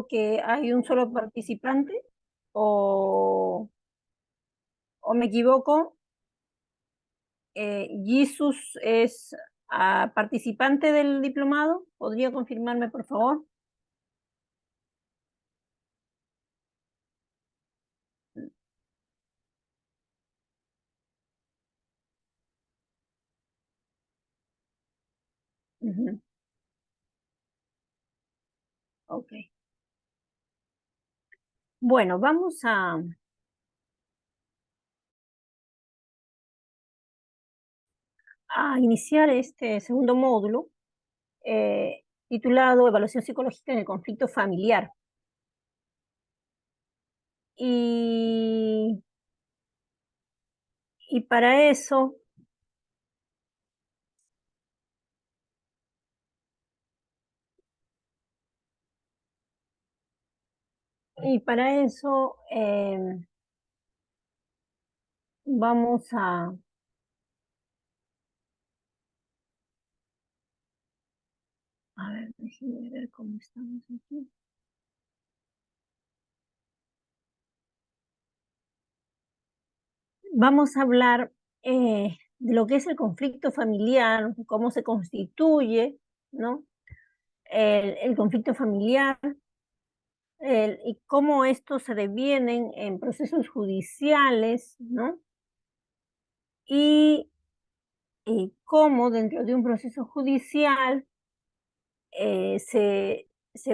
que hay un solo participante o me equivoco. ¿Jesus es participante del diplomado? ¿Podría confirmarme, por favor? Ujú. Ok. Bueno, vamos a iniciar este segundo módulo titulado Evaluación psicológica en el conflicto familiar. Y, y para eso, y para eso vamos a ver, déjenme ver cómo estamos aquí. Vamos a hablar de lo que es el conflicto familiar, cómo se constituye, ¿no? El conflicto familiar y cómo estos se devienen en procesos judiciales, ¿no? Y, cómo dentro de un proceso judicial se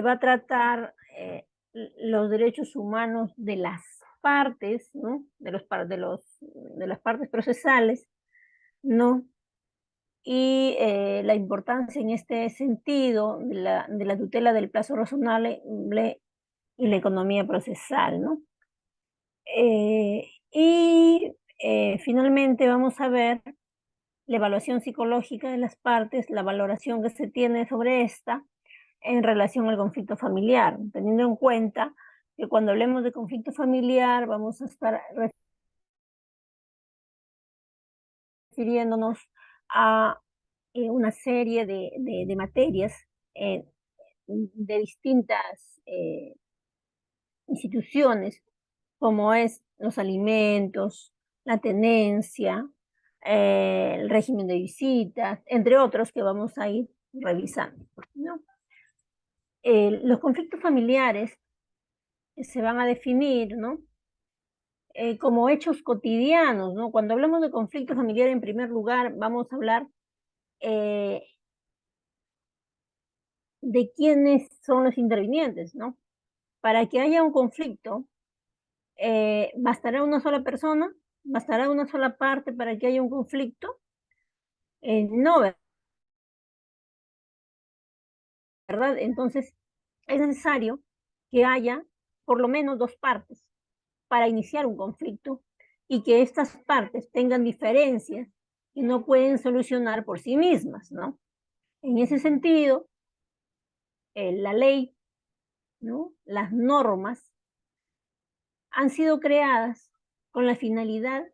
va a tratar los derechos humanos de las partes, ¿no? De las partes procesales, ¿no? Y la importancia en este sentido de la tutela del plazo razonable y la economía procesal, ¿no? Finalmente vamos a ver la evaluación psicológica de las partes, la valoración que se tiene sobre esta en relación al conflicto familiar, teniendo en cuenta que cuando hablemos de conflicto familiar vamos a estar refiriéndonos a una serie de materias eh, de distintas instituciones, como es los alimentos, la tenencia, el régimen de visitas, entre otros que vamos a ir revisando, ¿no? Los conflictos familiares se van a definir, ¿no? Como hechos cotidianos, ¿no? Cuando hablamos de conflicto familiar, en primer lugar, vamos a hablar eh, de quiénes son los intervinientes, ¿no? Para que haya un conflicto, ¿bastará una sola persona? ¿Bastará una sola parte para que haya un conflicto? No, ¿verdad? Entonces, es necesario que haya por lo menos dos partes para iniciar un conflicto y que estas partes tengan diferencias que no pueden solucionar por sí mismas, ¿no? En ese sentido, la ley, ¿no? Las normas han sido creadas con la finalidad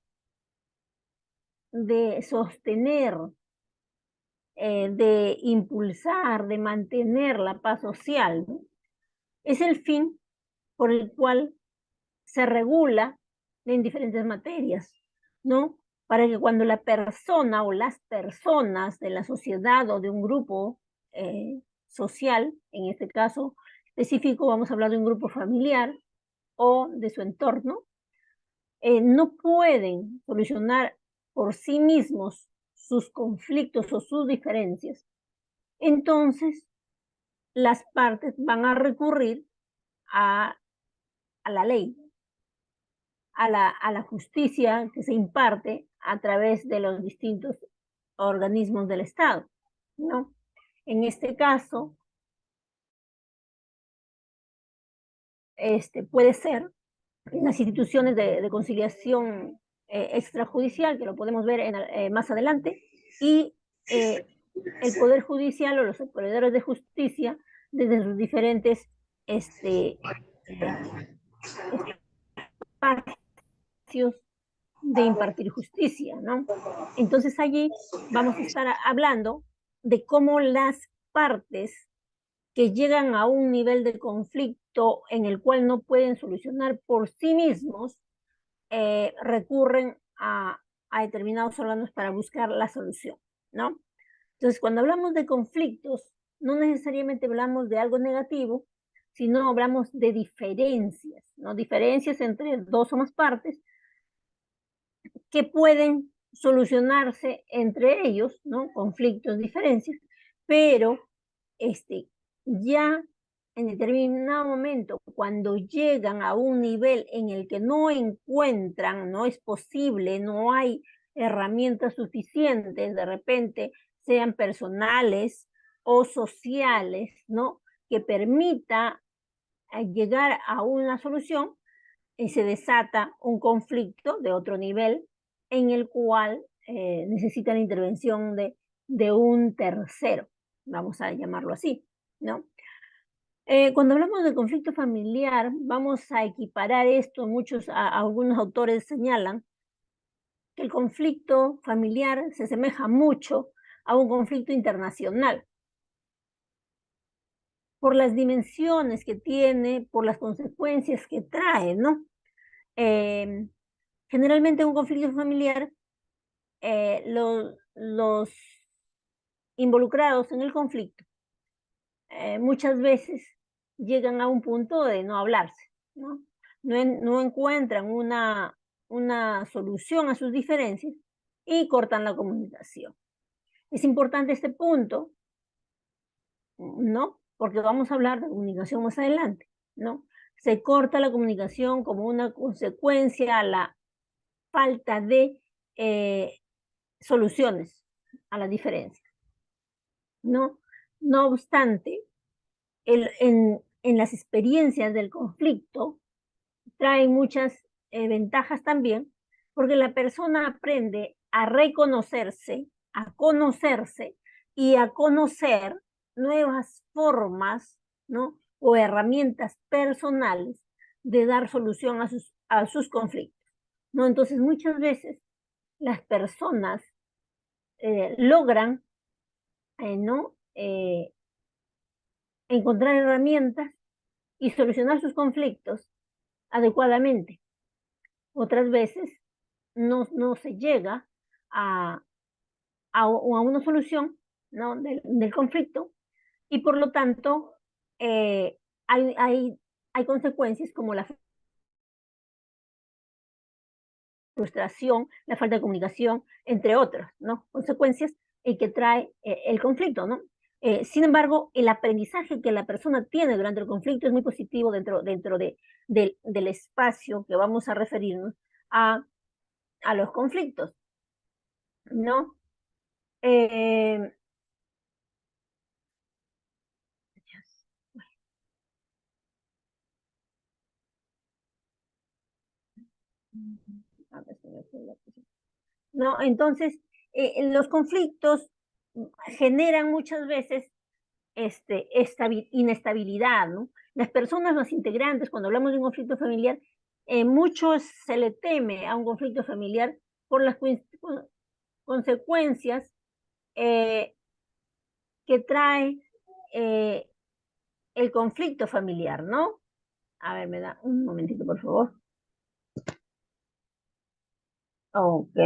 de sostener, de impulsar, de mantener la paz social, ¿no? Es el fin por el cual se regula en diferentes materias, ¿no? Para que cuando la persona o las personas de la sociedad o de un grupo social, en este caso específico vamos a hablar de un grupo familiar o de su entorno, no pueden solucionar por sí mismos sus conflictos o sus diferencias, entonces las partes van a recurrir a, a la ley, a la justicia que se imparte a través de los distintos organismos del Estado, ¿no? En este caso, puede ser en las instituciones de conciliación extrajudicial, que lo podemos ver más adelante, y eh, el Poder Judicial o los operadores de justicia desde sus diferentes espacios de impartir justicia, ¿no? Entonces allí vamos a estar hablando de cómo las partes que llegan a un nivel de conflicto conflicto en el cual no pueden solucionar por sí mismos, recurren a determinados órganos para buscar la solución, ¿no? Entonces, cuando hablamos de conflictos, no necesariamente hablamos de algo negativo, sino hablamos de diferencias, ¿no? Diferencias entre dos o más partes que pueden solucionarse entre ellos, ¿no? Conflictos, diferencias, pero ya en determinado momento, cuando llegan a un nivel en el que no encuentran, no es posible, no hay herramientas suficientes, de repente sean personales o sociales, ¿no? Que permita llegar a una solución, y se desata un conflicto de otro nivel en el cual necesita la intervención de un tercero, vamos a llamarlo así, ¿no? Cuando hablamos de conflicto familiar, vamos a equiparar esto, algunos autores señalan que el conflicto familiar se asemeja mucho a un conflicto internacional por las dimensiones que tiene, por las consecuencias que trae, ¿no? Eh, Generalmente un conflicto familiar, los involucrados en el conflicto muchas veces llegan a un punto de no hablarse, ¿no? No encuentran una solución a sus diferencias y cortan la comunicación. Es importante este punto, ¿no? Porque vamos a hablar de comunicación más adelante, ¿no? Se corta la comunicación como una consecuencia a la falta de soluciones a la diferencia, ¿no? No obstante, en las experiencias del conflicto traen muchas ventajas también, porque la persona aprende a reconocerse, a conocerse y a conocer nuevas formas, ¿no? O herramientas personales de dar solución a sus conflictos, ¿no? Entonces, muchas veces las personas logran, ¿no? Encontrar herramientas y solucionar sus conflictos adecuadamente. Otras veces no se llega a una solución, ¿no? del conflicto, y por lo tanto eh, hay, hay, hay consecuencias como la frustración, la falta de comunicación, entre otras, ¿no? Consecuencias que trae el conflicto, ¿no? Sin embargo, el aprendizaje que la persona tiene durante el conflicto es muy positivo dentro del espacio que vamos a referirnos a, a los conflictos, ¿no? Eh, a ver si me fue la cosa. ¿No? Entonces, los conflictos generan muchas veces inestabilidad, ¿no? Las personas, los integrantes, cuando hablamos de un conflicto familiar, muchos se le teme a un conflicto familiar por las consecuencias eh, que trae eh, el conflicto familiar, ¿no? A ver, me da un momentito, por favor. Ok.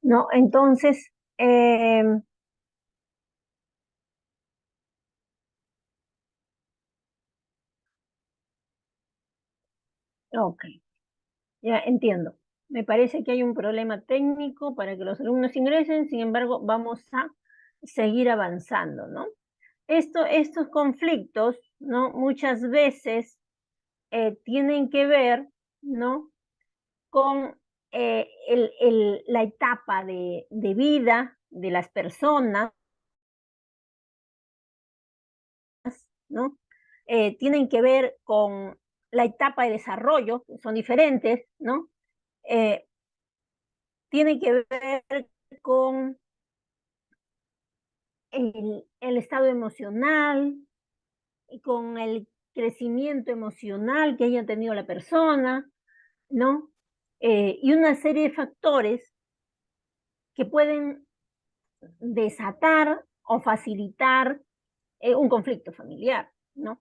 No, entonces, ok, ya entiendo. Me parece que hay un problema técnico para que los alumnos ingresen, sin embargo, vamos a seguir avanzando, ¿no? Estos conflictos, ¿no? Muchas veces tienen que ver, ¿no? Con la etapa de vida de las personas, ¿no? Tienen que ver con la etapa de desarrollo, que son diferentes, ¿no? Eh, Tienen que ver con el estado emocional, y con el crecimiento emocional que haya tenido la persona, ¿no? Y una serie de factores que pueden desatar o facilitar un conflicto familiar, ¿no?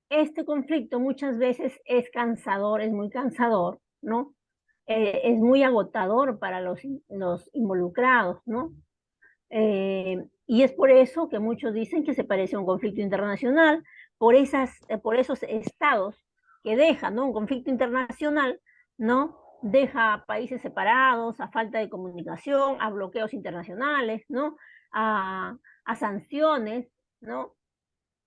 Este conflicto muchas veces es cansador, es muy cansador, ¿no? Es muy agotador para los involucrados, ¿no? Y es por eso que muchos dicen que se parece a un conflicto internacional, por esos estados que dejan, ¿no? Un conflicto internacional, ¿no? Deja países separados, a falta de comunicación, a bloqueos internacionales, ¿no? A sanciones, ¿no?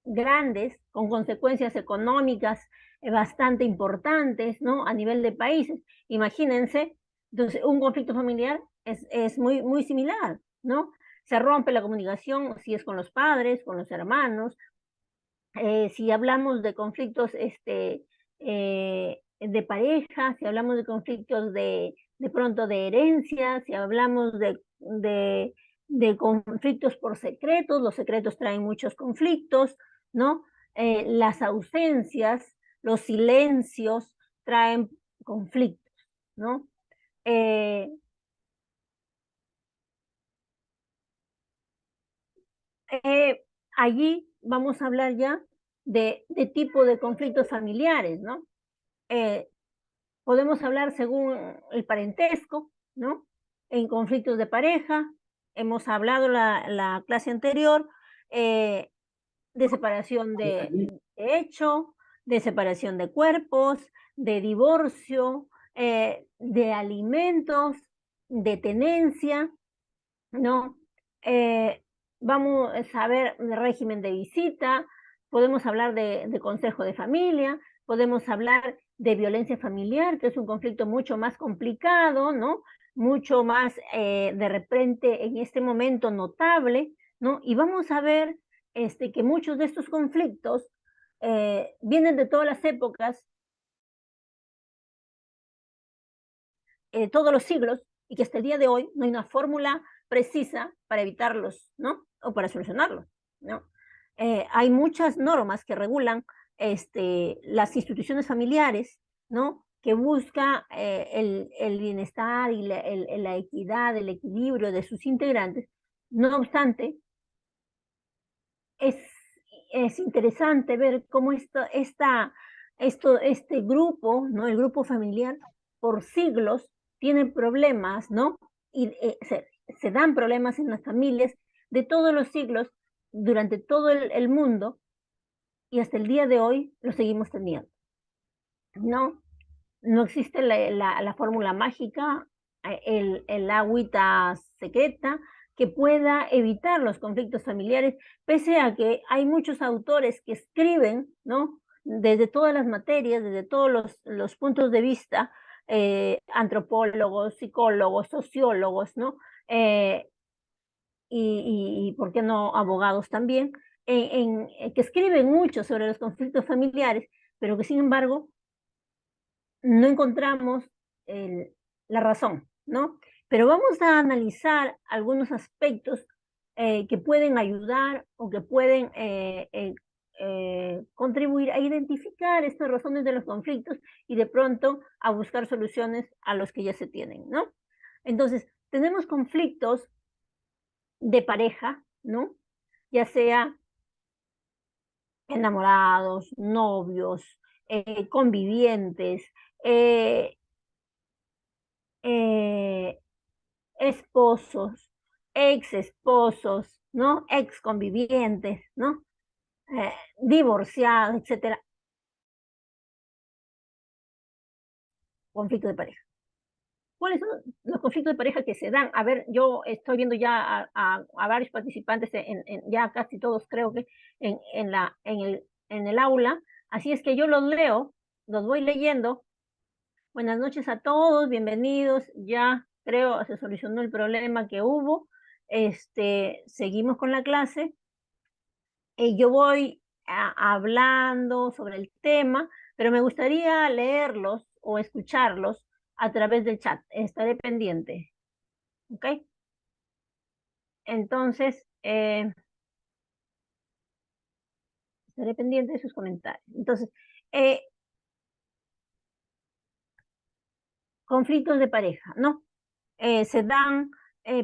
Grandes, con consecuencias económicas bastante importantes, ¿no? A nivel de países. Imagínense, entonces, un conflicto familiar es muy, muy similar, ¿no? Se rompe la comunicación si es con los padres, con los hermanos. Si hablamos de conflictos de pareja, si hablamos de conflictos de pronto de herencia, si hablamos de conflictos por secretos, los secretos traen muchos conflictos, ¿no? Las ausencias, los silencios traen conflictos, ¿no? Eh, eh, Allí vamos a hablar ya de tipo de conflictos familiares, ¿no? Eh, Podemos hablar según el parentesco, ¿no? En conflictos de pareja, hemos hablado la clase anterior, eh, de separación de hecho, de separación de cuerpos, de divorcio, de alimentos, de tenencia, ¿no? Vamos a ver de régimen de visita, podemos hablar de consejo de familia, podemos hablar de violencia familiar, que es un conflicto mucho más complicado, ¿no? Mucho más de repente en este momento notable, ¿no? Y vamos a ver que muchos de estos conflictos vienen de todas las épocas, todos los siglos, y que hasta el día de hoy no hay una fórmula precisa para evitarlos, ¿no? O para solucionarlos, ¿no? Hay muchas normas que regulan las instituciones familiares, ¿no? Que busca el bienestar y la equidad, el equilibrio de sus integrantes. No obstante, es, es interesante ver cómo este grupo, ¿no? El grupo familiar, por siglos tiene problemas, ¿no? Y se dan problemas en las familias de todos los siglos, durante todo el mundo, y hasta el día de hoy lo seguimos teniendo, ¿no? No existe la fórmula mágica, el agüita secreta que pueda evitar los conflictos familiares, pese a que hay muchos autores que escriben, ¿no? Desde todas las materias, desde todos los puntos de vista, antropólogos, psicólogos, sociólogos, ¿no? Eh, y, ¿por qué no abogados también? Que escriben mucho sobre los conflictos familiares, pero que sin embargo no encontramos el- la razón, ¿no? Pero vamos a analizar algunos aspectos que pueden ayudar o que pueden contribuir a identificar estas razones de los conflictos y de pronto a buscar soluciones a los que ya se tienen, ¿no? Entonces, tenemos conflictos de pareja, ¿no? Ya sea enamorados, novios, convivientes, eh, eh, esposos, ex esposos, ¿no? Ex convivientes, ¿no? Eh, Divorciados, etcétera. Conflicto de pareja. ¿Cuáles son los conflictos de pareja que se dan? A ver, yo estoy viendo ya a varios participantes, ya casi todos creo que en el aula, así es que yo los leo, los voy leyendo. Buenas noches a todos, bienvenidos. Ya creo se solucionó el problema que hubo. Seguimos con la clase. Yo voy hablando sobre el tema, pero me gustaría leerlos o escucharlos a través del chat. Estaré pendiente, ¿ok? Entonces, estaré pendiente de sus comentarios. Entonces, eh, conflictos de pareja, ¿no? Se dan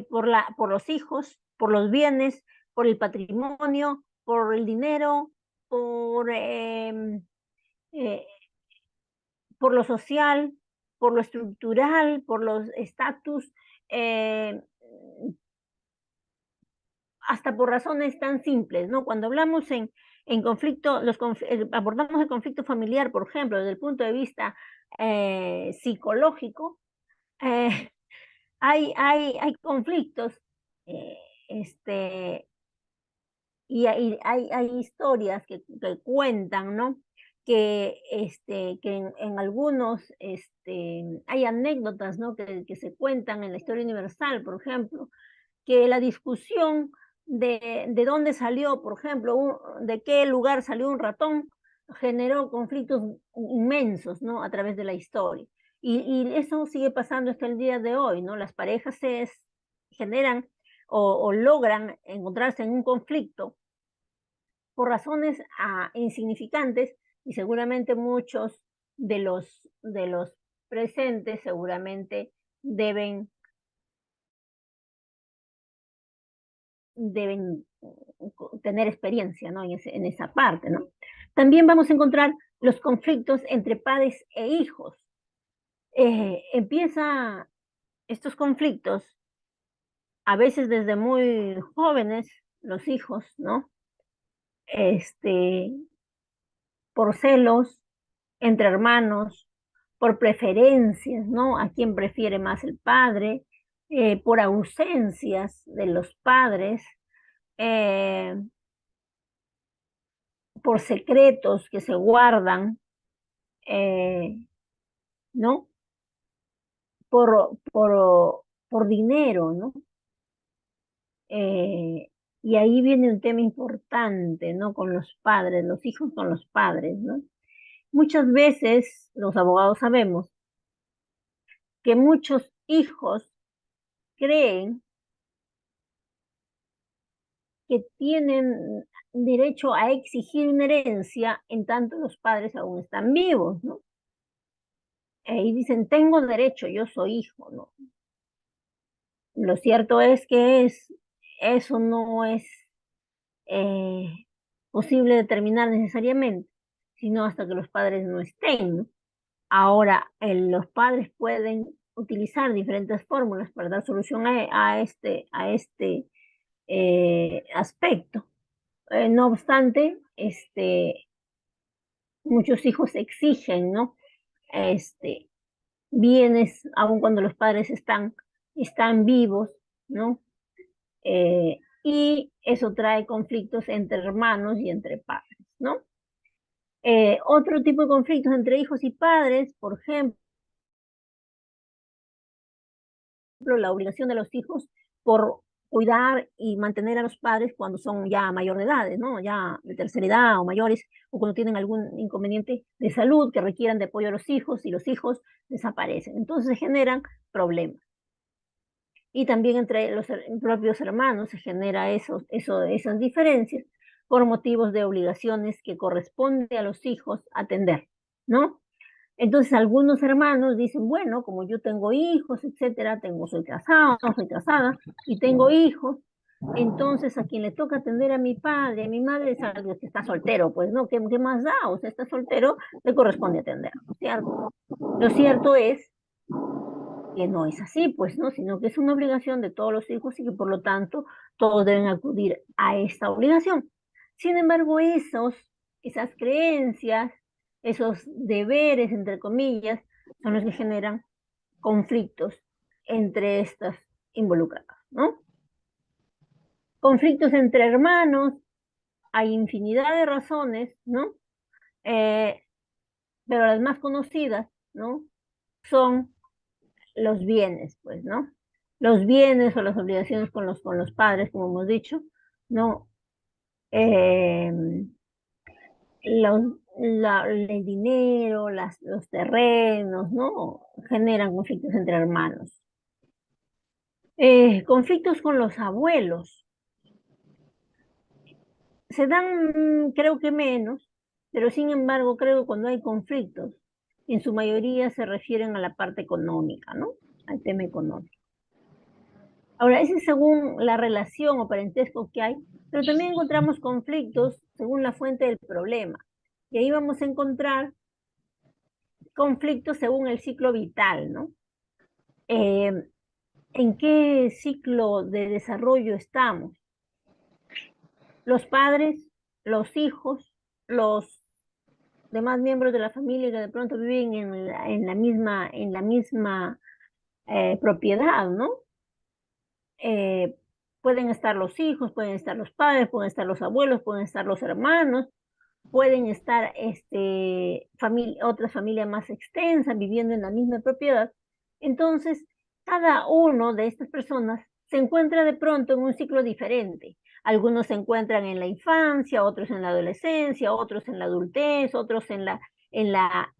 por los hijos, por los bienes, por el patrimonio, por el dinero, por, eh, por lo social, por lo estructural, por los estatus, eh, hasta por razones tan simples, ¿no? Cuando hablamos en conflicto, abordamos el conflicto familiar, por ejemplo, desde el punto de vista psicológico, eh, hay conflictos, eh, este, y hay historias que cuentan, ¿no? Que en algunos, hay anécdotas, ¿no? Que se cuentan en la historia universal, por ejemplo, que la discusión de dónde salió, por ejemplo, de qué lugar salió un ratón, generó conflictos inmensos, ¿no? A través de la historia. Y eso sigue pasando hasta el día de hoy, ¿no? Las parejas generan o logran encontrarse en un conflicto por razones insignificantes y seguramente muchos de los presentes seguramente deben deben tener experiencia, ¿no? En esa parte, ¿no? También vamos a encontrar los conflictos entre padres e hijos. Empieza estos conflictos a veces desde muy jóvenes, los hijos, ¿no? Este, por celos entre hermanos, por preferencias, ¿no? A quién prefiere más el padre, por ausencias de los padres, eh, por secretos que se guardan, eh, ¿no? Por dinero, ¿no? Eh, y ahí viene un tema importante, ¿no? Con los padres, los hijos con los padres, ¿no? Muchas veces los abogados sabemos que muchos hijos creen que tienen derecho a exigir una herencia en tanto los padres aún están vivos, ¿no? Y dicen, tengo derecho, yo soy hijo, ¿no? Lo cierto es que eso no es eh, posible determinar necesariamente, sino hasta que los padres no estén, ¿no? Ahora, los padres pueden utilizar diferentes fórmulas para dar solución a este aspecto. No obstante, muchos hijos exigen, ¿no? Este, bienes, aun cuando los padres están vivos, ¿no? Y eso trae conflictos entre hermanos y entre padres, ¿no? Otro tipo de conflictos entre hijos y padres, por ejemplo, la obligación de los hijos por cuidar y mantener a los padres cuando son ya mayor de edad, ¿no? Ya de tercera edad o mayores, o cuando tienen algún inconveniente de salud que requieran de apoyo a los hijos y los hijos desaparecen. Entonces se generan problemas. Y también entre los propios hermanos se genera esas diferencias por motivos de obligaciones que corresponde a los hijos atender, ¿no? Entonces algunos hermanos dicen, bueno, como yo tengo hijos, etcétera, soy casado, soy casada y tengo hijos, entonces a quien le toca atender a mi padre, a mi madre es algo que está soltero, pues no, ¿qué más da? O sea, está soltero, le corresponde atender, ¿cierto? Lo cierto es que no es así, pues, ¿no? Sino que es una obligación de todos los hijos y que por lo tanto todos deben acudir a esta obligación. Sin embargo, esas creencias, esos deberes, entre comillas, son los que generan conflictos entre estas involucradas, ¿no? Conflictos entre hermanos, hay infinidad de razones, ¿no? Eh, pero las más conocidas, ¿no? Son los bienes, pues, ¿no? Los bienes o las obligaciones con los padres, como hemos dicho, ¿no? Eh, el dinero, los terrenos, ¿no? Generan conflictos entre hermanos. Conflictos con los abuelos. Se dan, creo que menos, pero sin embargo, creo que cuando hay conflictos, en su mayoría se refieren a la parte económica, ¿no? Al tema económico. Ahora, ese es según la relación o parentesco que hay, pero también encontramos conflictos según la fuente del problema. Y ahí vamos a encontrar conflictos según el ciclo vital, ¿no? Eh, ¿En qué ciclo de desarrollo estamos? Los padres, los hijos, los demás miembros de la familia que de pronto viven en la misma propiedad, ¿no? Eh, pueden estar los hijos, pueden estar los padres, pueden estar los abuelos, pueden estar los hermanos, pueden estar otra familia más extensa viviendo en la misma propiedad. Entonces, cada uno de estas personas se encuentra de pronto en un ciclo diferente. Algunos se encuentran en la infancia, otros en la adolescencia, otros en la adultez, otros en la, en la,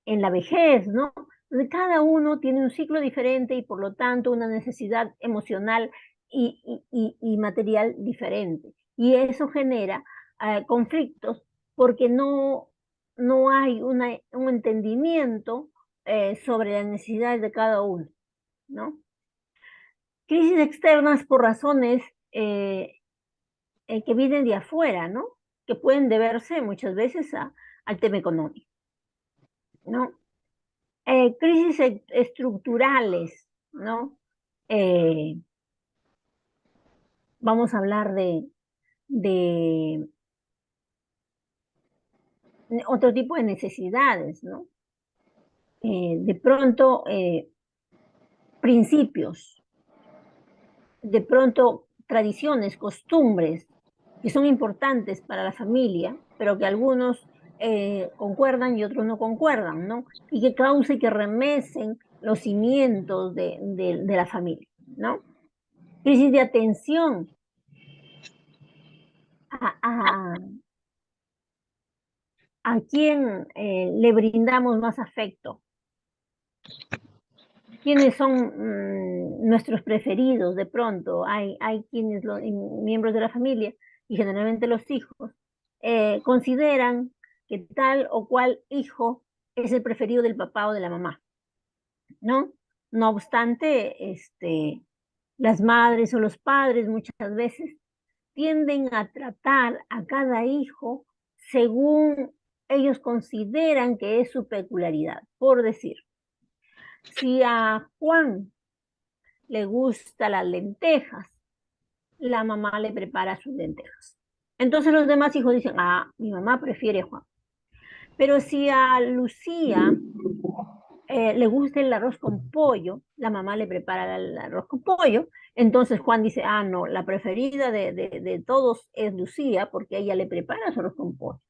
en la vejez, ¿no? Entonces, cada uno tiene un ciclo diferente y por lo tanto una necesidad emocional y material diferente. Y eso genera conflictos porque no hay un entendimiento sobre las necesidades de cada uno, ¿no? Crisis externas por razones eh, que vienen de afuera, ¿no? Que pueden deberse muchas veces al tema económico, ¿no? Crisis estructurales, ¿no? Eh, vamos a hablar de otro tipo de necesidades, ¿no? De pronto, principios, de pronto tradiciones, costumbres que son importantes para la familia, pero que algunos concuerdan y otros no concuerdan, ¿no? Y que causa y que remecen los cimientos de la familia, ¿no? Crisis de atención a, a, a quién le brindamos más afecto, quiénes son nuestros preferidos de pronto. Hay quienes, miembros de la familia, y generalmente los hijos, consideran que tal o cual hijo es el preferido del papá o de la mamá, ¿no? No obstante, las madres o los padres muchas veces tienden a tratar a cada hijo según ellos consideran que es su peculiaridad. Por decir, si a Juan le gustan las lentejas, la mamá le prepara sus lentejas. Entonces los demás hijos dicen, ah, mi mamá prefiere a Juan. Pero si a Lucía le gusta el arroz con pollo, la mamá le prepara el arroz con pollo. Entonces Juan dice, ah, no, la preferida de todos es Lucía porque ella le prepara su arroz con pollo.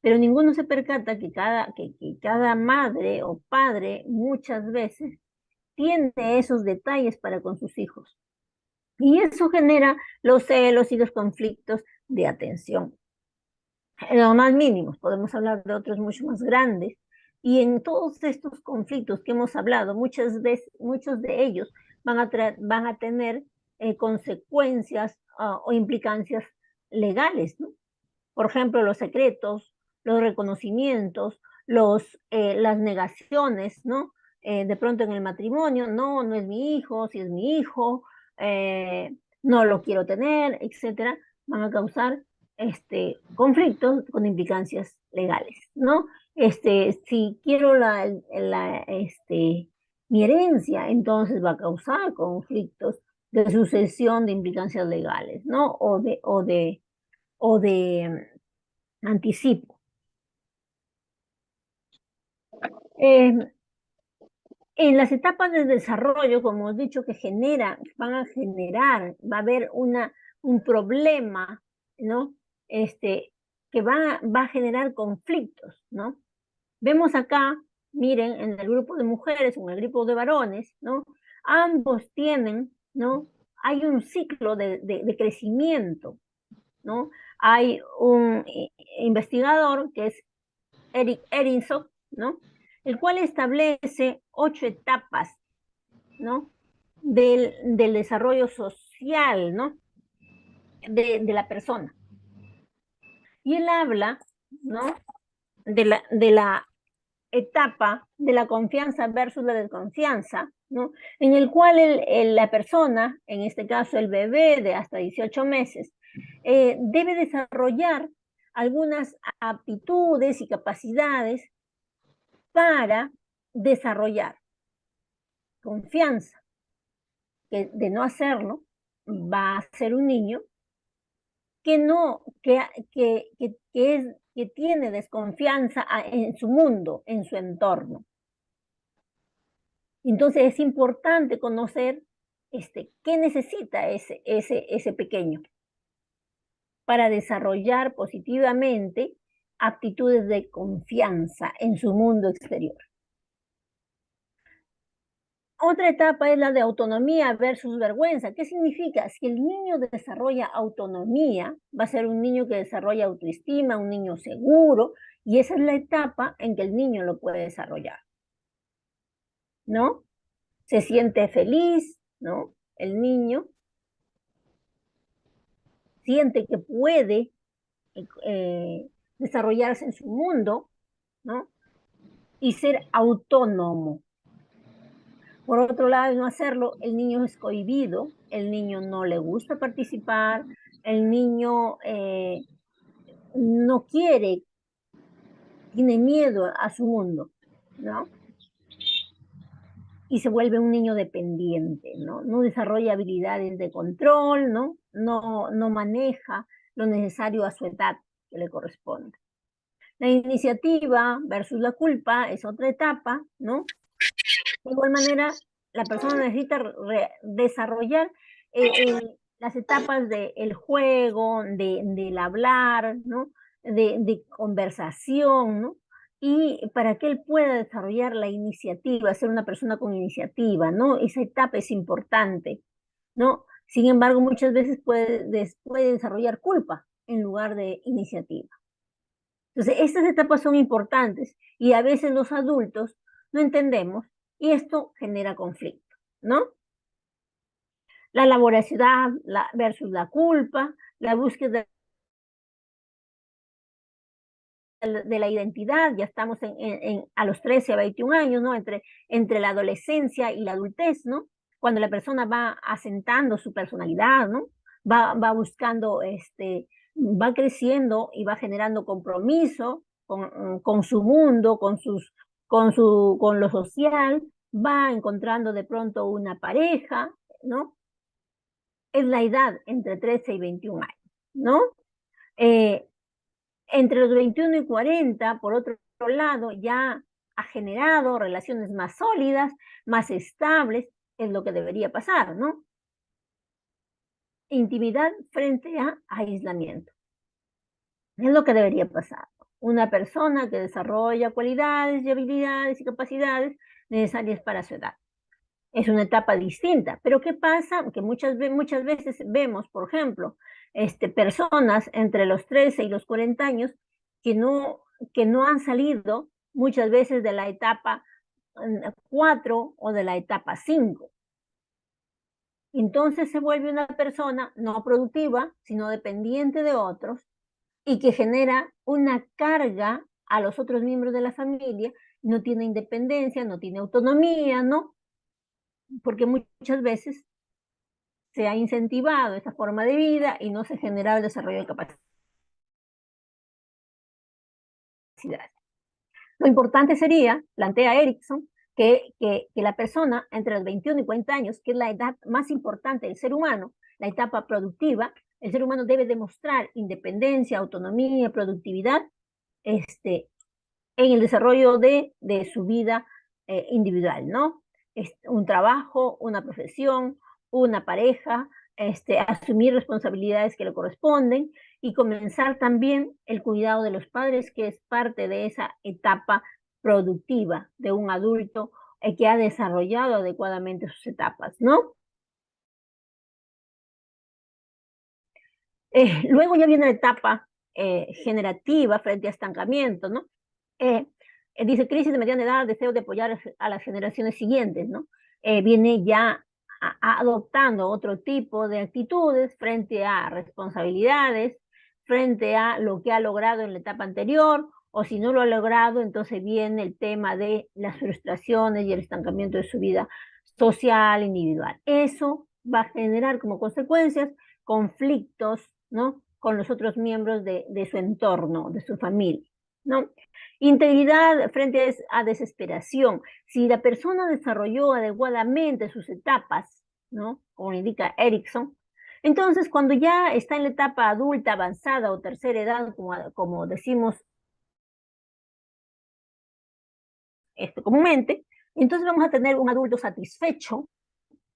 Pero ninguno se percata que cada madre o padre muchas veces tiene esos detalles para con sus hijos. Y eso genera los celos y los conflictos de atención. Los más mínimos, podemos hablar de otros mucho más grandes. Y en todos estos conflictos que hemos hablado, muchas veces, muchos de ellos van a tener consecuencias o implicancias legales, ¿no? Por ejemplo, los secretos, los reconocimientos, las negaciones, ¿no? De pronto en el matrimonio, no, no es mi hijo, si es mi hijo, eh, no lo quiero tener, etcétera, van a causar conflictos con implicancias legales, ¿no? Si quiero mi herencia, entonces va a causar conflictos de sucesión de implicancias legales, ¿no? O de anticipo. Eh, en las etapas de desarrollo, como hemos dicho, van a generar, va a haber un problema, ¿no? Que va a generar conflictos, ¿no? Vemos acá, miren, en el grupo de mujeres o en el grupo de varones, ¿no? Ambos tienen, ¿no? Hay un ciclo de crecimiento, ¿no? Hay un investigador que es Eric Erickson, ¿no? El cual establece 8 etapas, ¿no? Del desarrollo social, ¿no? De la persona. Y él habla, ¿no? De la etapa de la confianza versus la desconfianza, ¿no? En el cual la persona, en este caso el bebé de hasta 18 meses, debe desarrollar algunas aptitudes y capacidades para desarrollar confianza, que de no hacerlo va a ser un niño que no, que tiene desconfianza en su mundo, en su entorno. Entonces es importante conocer qué necesita ese pequeño para desarrollar positivamente aptitudes de confianza en su mundo exterior. Otra etapa es la de autonomía versus vergüenza. ¿Qué significa? Si el niño desarrolla autonomía, va a ser un niño que desarrolla autoestima, un niño seguro, y esa es la etapa en que el niño lo puede desarrollar, ¿no? Se siente feliz, ¿no? El niño siente que puede desarrollarse en su mundo, ¿no? Y ser autónomo. Por otro lado, no hacerlo, el niño es cohibido, el niño no le gusta participar, el niño no quiere, tiene miedo a su mundo, ¿no? Y se vuelve un niño dependiente, ¿no? No desarrolla habilidades de control, ¿no? No maneja lo necesario a su edad que le corresponde. La iniciativa versus la culpa es otra etapa, ¿no? De igual manera, la persona necesita desarrollar las etapas del juego, del hablar, ¿no? De conversación, ¿no? Y para que él pueda desarrollar la iniciativa, ser una persona con iniciativa, ¿no? Esa etapa es importante, ¿no? Sin embargo, muchas veces puede desarrollar culpa en lugar de iniciativa. Entonces, estas etapas son importantes y a veces los adultos no entendemos y esto genera conflicto, ¿no? La laboriosidad versus la culpa, la búsqueda de la identidad, ya estamos a los 13 a 21 años, ¿no? Entre la adolescencia y la adultez, ¿no? Cuando la persona va asentando su personalidad, ¿no? Va buscando, va creciendo y va generando compromiso con su mundo, con lo social, va encontrando de pronto una pareja, ¿no? Es la edad entre 13 y 21 años, ¿no? Eh, Entre los 21 y 40, por otro lado, ya ha generado relaciones más sólidas, más estables, es lo que debería pasar, ¿no? Intimidad frente a aislamiento. Es lo que debería pasar. Una persona que desarrolla cualidades y habilidades y capacidades necesarias para su edad. Es una etapa distinta. Pero ¿qué pasa? Que muchas veces vemos, por ejemplo, personas entre los 13 y los 40 años que no han salido muchas veces de la etapa 4 o de la etapa 5. Entonces se vuelve una persona no productiva, sino dependiente de otros y que genera una carga a los otros miembros de la familia, no tiene independencia, no tiene autonomía, ¿no? Porque muchas veces se ha incentivado esa forma de vida y no se ha generado el desarrollo de capacidades. Lo importante sería, plantea Erickson, que la persona entre los 21 y 40 años, que es la edad más importante del ser humano, la etapa productiva, el ser humano debe demostrar independencia, autonomía, productividad en el desarrollo de su vida individual, ¿no? Un trabajo, una profesión, una pareja, asumir responsabilidades que le corresponden y comenzar también el cuidado de los padres, que es parte de esa etapa productiva de un adulto que ha desarrollado adecuadamente sus etapas, ¿no? Luego ya viene la etapa generativa frente a estancamiento, ¿no? Eh, Dice, crisis de mediana edad, deseo de apoyar a las generaciones siguientes, ¿no? Viene ya adoptando otro tipo de actitudes frente a responsabilidades, frente a lo que ha logrado en la etapa anterior, o si no lo ha logrado, entonces viene el tema de las frustraciones y el estancamiento de su vida social, individual. Eso va a generar como consecuencias conflictos, ¿no? Con los otros miembros de su entorno, de su familia, ¿no? Integridad frente a desesperación. Si la persona desarrolló adecuadamente sus etapas, ¿no? Como indica Erickson, entonces cuando ya está en la etapa adulta, avanzada o tercera edad, como decimos comúnmente, entonces vamos a tener un adulto satisfecho,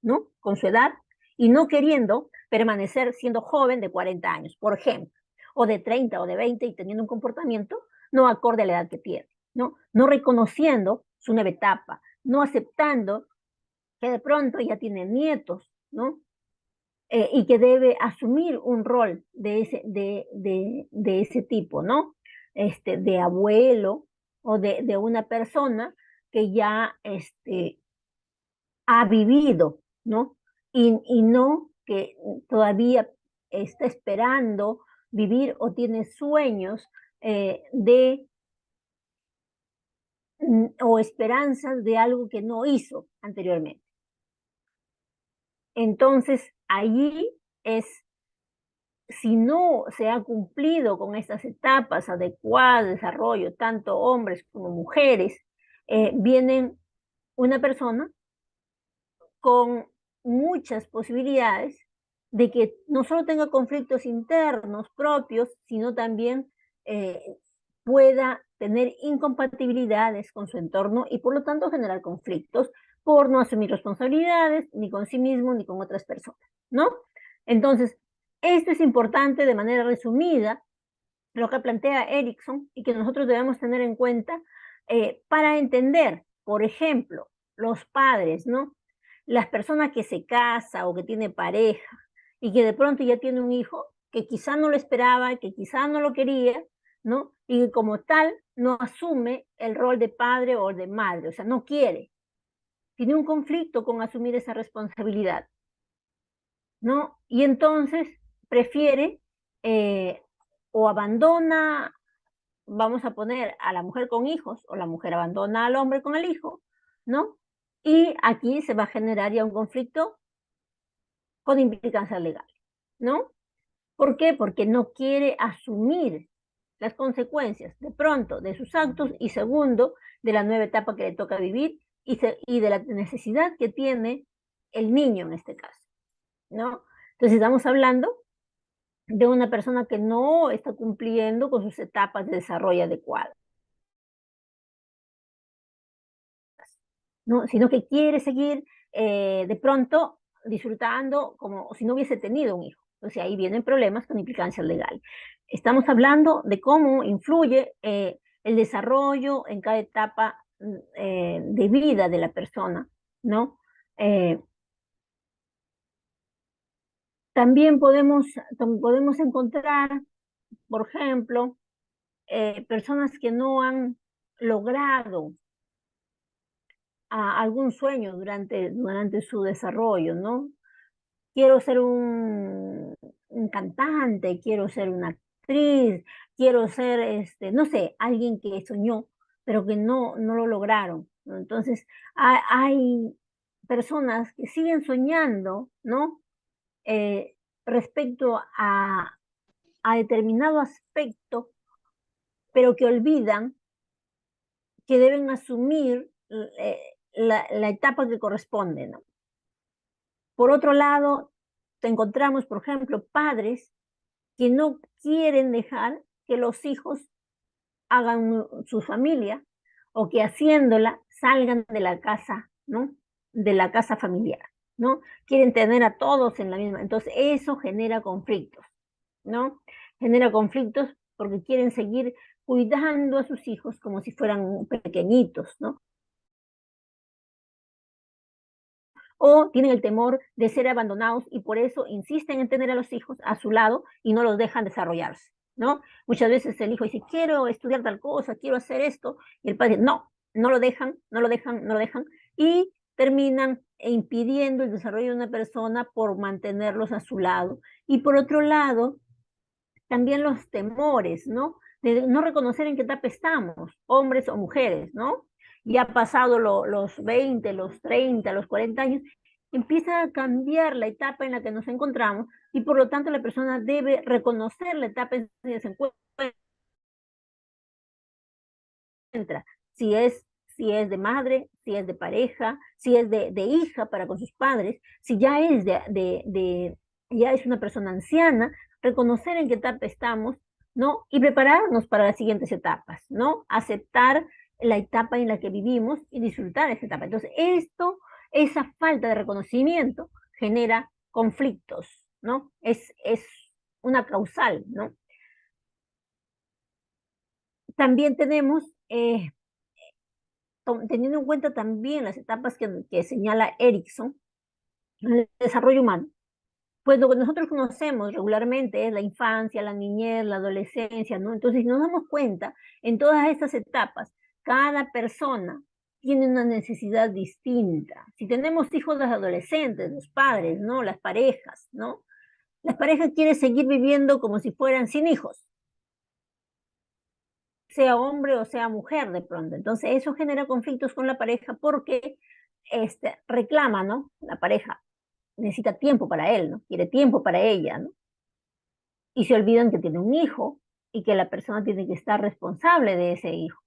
¿no? Con su edad y no queriendo permanecer siendo joven de 40 años, por ejemplo, o de 30 o de 20 y teniendo un comportamiento no acorde a la edad que tiene, ¿no? No reconociendo su nueva etapa, no aceptando que de pronto ya tiene nietos, ¿no? Y que debe asumir un rol de ese tipo, ¿no? De abuelo o de una persona que ya ha vivido, ¿no? Y no que todavía está esperando vivir o tiene sueños o esperanzas de algo que no hizo anteriormente. Entonces, allí es, si no se ha cumplido con estas etapas adecuadas de desarrollo, tanto hombres como mujeres, vienen una persona con muchas posibilidades de que no solo tenga conflictos internos propios, sino también eh, pueda tener incompatibilidades con su entorno y por lo tanto generar conflictos por no asumir responsabilidades ni con sí mismo ni con otras personas, ¿no? Entonces, esto es importante de manera resumida, lo que plantea Erickson y que nosotros debemos tener en cuenta para entender, por ejemplo, los padres, ¿no? Las personas que se casa o que tiene pareja y que de pronto ya tiene un hijo que quizá no lo esperaba, que quizá no lo quería, ¿no? Y que como tal no asume el rol de padre o de madre, o sea, no quiere. Tiene un conflicto con asumir esa responsabilidad, ¿no? Y entonces prefiere eh, o abandona, vamos a poner a la mujer con hijos, o la mujer abandona al hombre con el hijo, ¿no? Y aquí se va a generar ya un conflicto con implicancias legales, ¿no? ¿Por qué? Porque no quiere asumir las consecuencias de pronto de sus actos y segundo, de la nueva etapa que le toca vivir y de la necesidad que tiene el niño en este caso, ¿no? Entonces estamos hablando de una persona que no está cumpliendo con sus etapas de desarrollo adecuado, ¿no? Sino que quiere seguir de pronto disfrutando como si no hubiese tenido un hijo. Entonces ahí vienen problemas con implicancias legales. Estamos hablando de cómo influye el desarrollo en cada etapa de vida de la persona, ¿no? Eh, también podemos encontrar, por ejemplo, personas que no han logrado algún sueño durante su desarrollo, ¿no? Quiero ser un cantante, quiero ser una actriz, quiero ser, no sé, alguien que soñó, pero que no lo lograron, ¿no? Entonces, hay personas que siguen soñando, ¿no? Eh, respecto a determinado aspecto, pero que olvidan que deben asumir la etapa que corresponde, ¿no? Por otro lado, te encontramos, por ejemplo, padres que no quieren dejar que los hijos hagan su familia o que haciéndola salgan de la casa, ¿no? De la casa familiar, ¿no? Quieren tener a todos en la misma. Entonces, eso genera conflictos, ¿no? Genera conflictos porque quieren seguir cuidando a sus hijos como si fueran pequeñitos, ¿no? O tienen el temor de ser abandonados y por eso insisten en tener a los hijos a su lado y no los dejan desarrollarse, ¿no? Muchas veces el hijo dice, quiero estudiar tal cosa, quiero hacer esto, y el padre dice, no, no lo dejan, no lo dejan, no lo dejan, y terminan impidiendo el desarrollo de una persona por mantenerlos a su lado. Y por otro lado, también los temores, ¿no? de no reconocer en qué etapa estamos, hombres o mujeres, ¿no? Ya pasado los 20, los 30, los 40 años, empieza a cambiar la etapa en la que nos encontramos y por lo tanto la persona debe reconocer la etapa en la que se encuentra. Si es, si es de madre, si es de pareja, si es de hija para con sus padres, si ya es ya es una persona anciana, reconocer en qué etapa estamos, ¿no? Y prepararnos para las siguientes etapas, ¿no? Aceptar la etapa en la que vivimos y disfrutar esa etapa. Entonces, esa falta de reconocimiento genera conflictos, ¿no? Es una causal, ¿no? También tenemos teniendo en cuenta también las etapas que señala Erickson, el desarrollo humano, pues lo que nosotros conocemos regularmente es la infancia, la niñez, la adolescencia, ¿no? Entonces, si nos damos cuenta, en todas estas etapas, cada persona tiene una necesidad distinta. Si tenemos hijos de adolescentes, los padres, ¿no? Las parejas, ¿no? Las parejas quieren seguir viviendo como si fueran sin hijos, sea hombre o sea mujer de pronto. Entonces, eso genera conflictos con la pareja porque reclama, ¿no? La pareja necesita tiempo para él, ¿no? Quiere tiempo para ella, ¿no? Y se olvidan que tiene un hijo y que la persona tiene que estar responsable de ese hijo.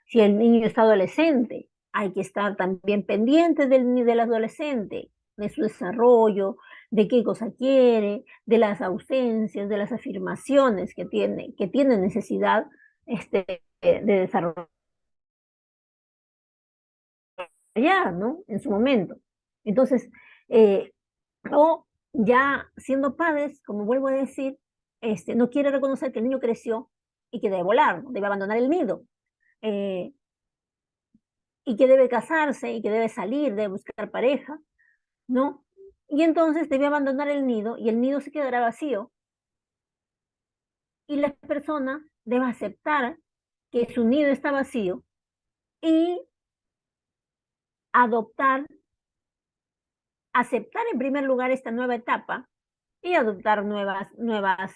Si el niño está adolescente, hay que estar también pendiente del adolescente, de su desarrollo, de qué cosa quiere, de las ausencias, de las afirmaciones que tiene necesidad de desarrollar, ¿no? En su momento. Entonces, eh, o ya siendo padres, como vuelvo a decir, no quiere reconocer que el niño creció y que debe volar, ¿no? Debe abandonar el nido, eh, y que debe casarse y que debe salir, debe buscar pareja, ¿no? Y entonces debe abandonar el nido y el nido se quedará vacío y la persona debe aceptar que su nido está vacío y adoptar, aceptar en primer lugar esta nueva etapa y adoptar nuevas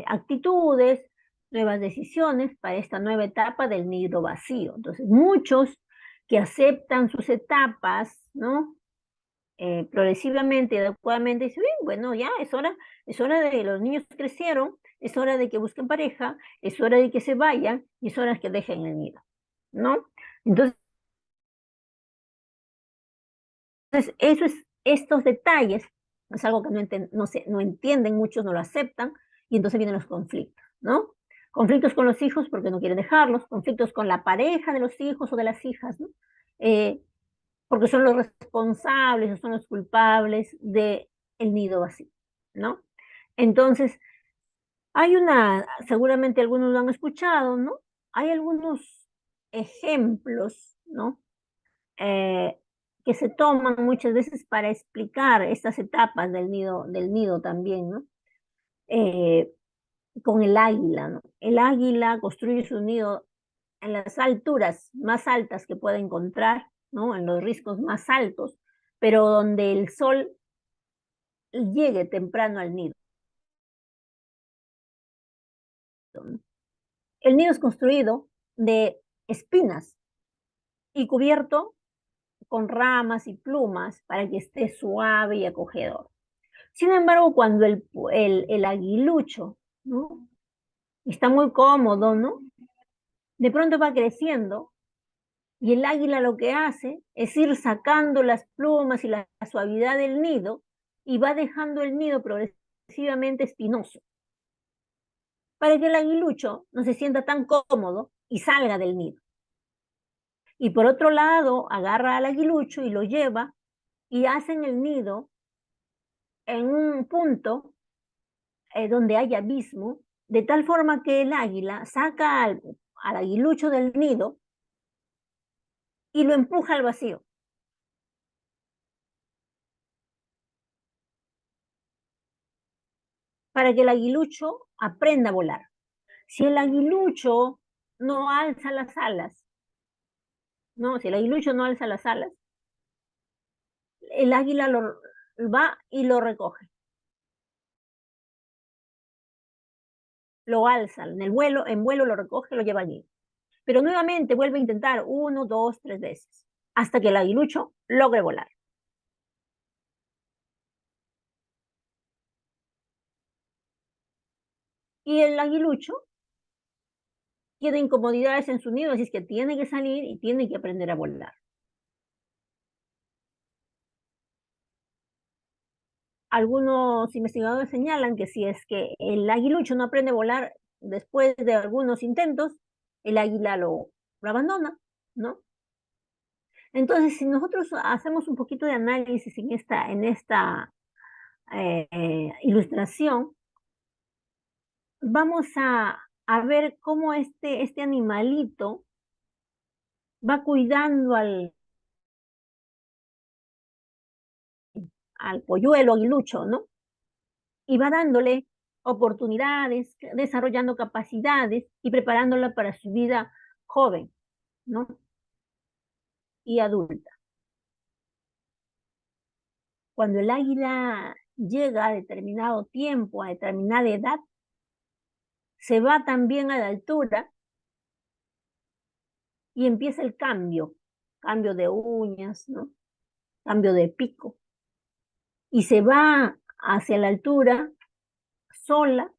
actitudes, nuevas decisiones para esta nueva etapa del nido vacío. Entonces, muchos que aceptan sus etapas, ¿no? Progresivamente y adecuadamente, dicen, bueno, ya es hora de que los niños crecieron, es hora de que busquen pareja, es hora de que se vayan y es hora de que dejen el nido, ¿no? Entonces, eso es, estos detalles es algo que no entienden, muchos no lo aceptan, y entonces vienen los conflictos, ¿no? Conflictos con los hijos porque no quieren dejarlos, conflictos con la pareja de los hijos o de las hijas, ¿no? Eh, porque son los responsables o son los culpables de el nido vacío, ¿no? Entonces, seguramente algunos lo han escuchado, ¿no? Hay algunos ejemplos, ¿no? eh, que se toman muchas veces para explicar estas etapas del nido también, ¿no? Eh, con el águila, ¿no? El águila construye su nido en las alturas más altas que puede encontrar, ¿no? En los riscos más altos, pero donde el sol llegue temprano al nido, ¿no? El nido es construido de espinas y cubierto con ramas y plumas para que esté suave y acogedor. Sin embargo, cuando el aguilucho, ¿no? Está muy cómodo, ¿no? De pronto va creciendo y el águila lo que hace es ir sacando las plumas y la suavidad del nido y va dejando el nido progresivamente espinoso para que el aguilucho no se sienta tan cómodo y salga del nido. Y por otro lado, agarra al aguilucho y lo lleva y hacen el nido en un punto donde hay abismo, de tal forma que el águila saca al aguilucho del nido y lo empuja al vacío para que el aguilucho aprenda a volar. Si el aguilucho no alza las alas, no, si el aguilucho no alza las alas, el águila va y lo recoge. lo alza en vuelo lo recoge, lo lleva allí. Pero nuevamente vuelve a intentar 1, 2, 3 veces, hasta que el aguilucho logre volar. Y el aguilucho tiene incomodidades en su nido, así es que tiene que salir y tiene que aprender a volar. Algunos investigadores señalan que si es que el aguilucho no aprende a volar después de algunos intentos, el águila lo abandona, ¿no? Entonces, si nosotros hacemos un poquito de análisis en esta ilustración, vamos a ver cómo este animalito va cuidando al polluelo aguilucho, ¿no? Y va dándole oportunidades, desarrollando capacidades y preparándola para su vida joven, ¿no? Y adulta. Cuando el águila llega a determinado tiempo, a determinada edad, se va también a la altura y empieza el cambio de uñas, ¿no? Cambio de pico. Y se va hacia la altura sola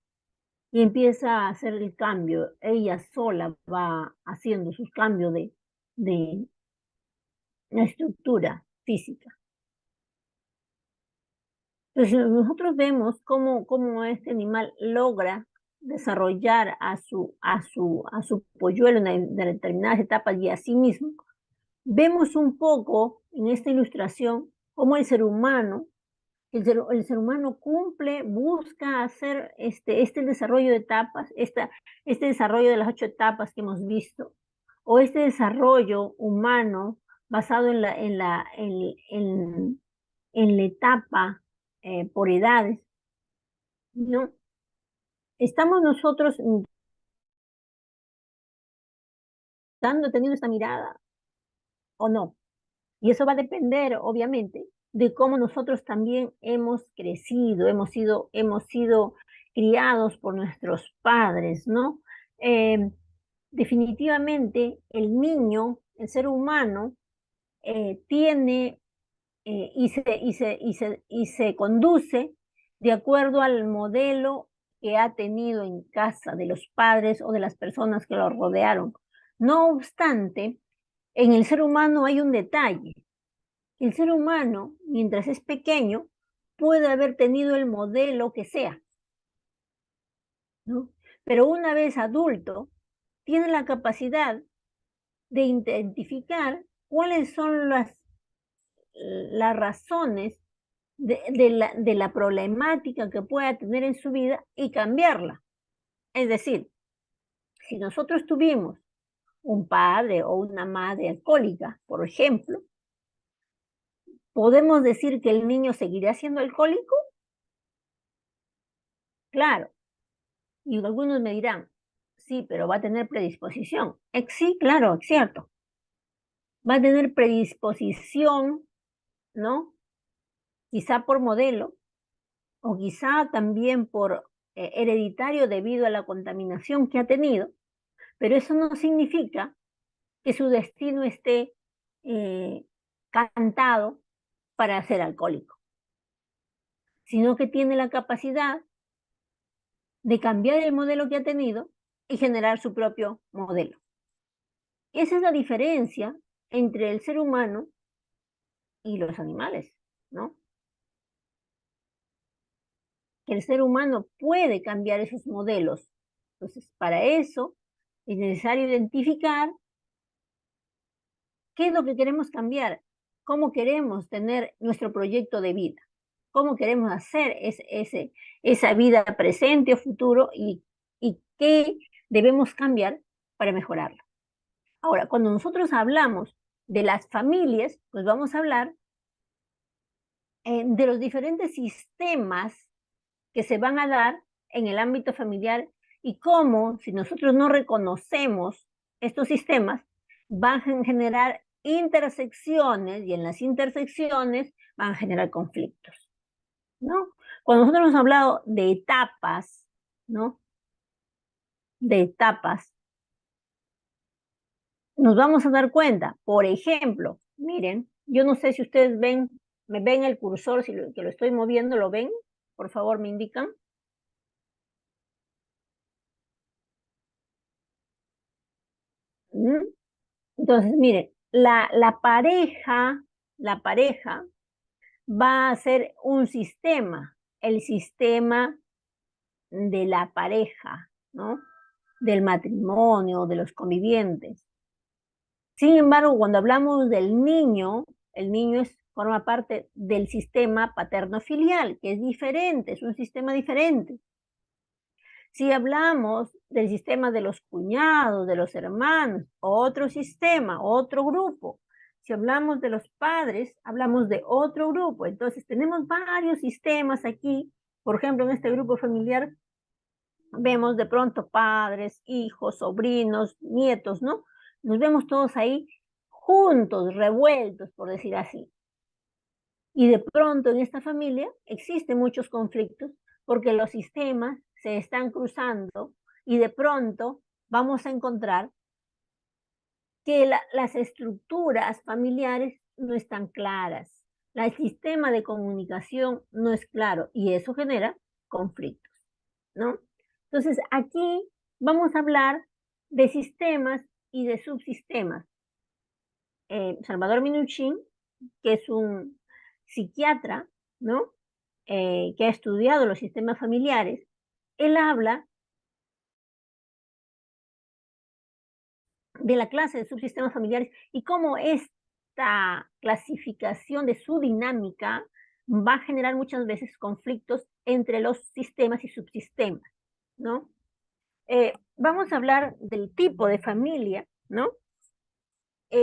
y empieza a hacer el cambio. Ella sola va haciendo sus cambios de estructura física. Entonces, nosotros vemos cómo este animal logra desarrollar a su polluelo en determinadas etapas y a sí mismo. Vemos un poco en esta ilustración cómo el ser humano cumple, busca hacer este desarrollo de etapas, este desarrollo de las 8 etapas que hemos visto, o este desarrollo humano basado en la etapa por edades, ¿no? Estamos nosotros teniendo esta mirada o no. Y eso va a depender, obviamente, de cómo nosotros también hemos crecido, hemos sido criados por nuestros padres, ¿no? Eh, Definitivamente, el niño, el ser humano, tiene y se conduce de acuerdo al modelo que ha tenido en casa de los padres o de las personas que lo rodearon. No obstante, en el ser humano hay un detalle. El ser humano, mientras es pequeño, puede haber tenido el modelo que sea, ¿no? Pero una vez adulto, tiene la capacidad de identificar cuáles son las razones de la problemática que pueda tener en su vida y cambiarla. Es decir, si nosotros tuvimos un padre o una madre alcohólica, por ejemplo, ¿podemos decir que el niño seguirá siendo alcohólico? Claro. Y algunos me dirán, sí, pero va a tener predisposición. Sí, claro, es cierto. Va a tener predisposición, ¿no? Quizá por modelo o quizá también por hereditario debido a la contaminación que ha tenido, pero eso no significa que su destino esté eh, cantado para ser alcohólico, sino que tiene la capacidad de cambiar el modelo que ha tenido y generar su propio modelo. Esa es la diferencia entre el ser humano y los animales, ¿no? Que el ser humano puede cambiar esos modelos. Entonces, para eso es necesario identificar qué es lo que queremos cambiar, cómo queremos tener nuestro proyecto de vida, cómo queremos hacer esa vida presente o futuro y qué debemos cambiar para mejorarla. Ahora, cuando nosotros hablamos de las familias, pues vamos a hablar de los diferentes sistemas que se van a dar en el ámbito familiar y cómo, si nosotros no reconocemos estos sistemas, van a generar intersecciones y en las intersecciones van a generar conflictos, ¿no? Cuando nosotros hemos hablado de etapas, ¿no? de etapas, nos vamos a dar cuenta. Por ejemplo, miren, yo no sé si ustedes ven, me ven el cursor, si que lo estoy moviendo, ¿lo ven? Por favor, me indican. ¿Mm? Entonces, miren, la pareja va a ser un sistema, el sistema de la pareja, ¿no? Del matrimonio, de los convivientes. Sin embargo, cuando hablamos del niño, el niño forma parte del sistema paterno-filial, que es diferente, es un sistema diferente. Si hablamos del sistema de los cuñados, de los hermanos, otro sistema, otro grupo. Si hablamos de los padres, hablamos de otro grupo. Entonces, tenemos varios sistemas aquí. Por ejemplo, en este grupo familiar vemos de pronto padres, hijos, sobrinos, nietos, ¿no? Nos vemos todos ahí juntos, revueltos, por decir así. Y de pronto en esta familia existen muchos conflictos porque los sistemas se están cruzando y de pronto vamos a encontrar que las estructuras familiares no están claras, el sistema de comunicación no es claro y eso genera conflictos, ¿no? Entonces aquí vamos a hablar de sistemas y de subsistemas. Salvador Minuchin, que es un psiquiatra, ¿no? Que ha estudiado los sistemas familiares, él habla de la clase de subsistemas familiares y cómo esta clasificación de su dinámica va a generar muchas veces conflictos entre los sistemas y subsistemas, ¿no? Vamos a hablar del tipo de familia, ¿no?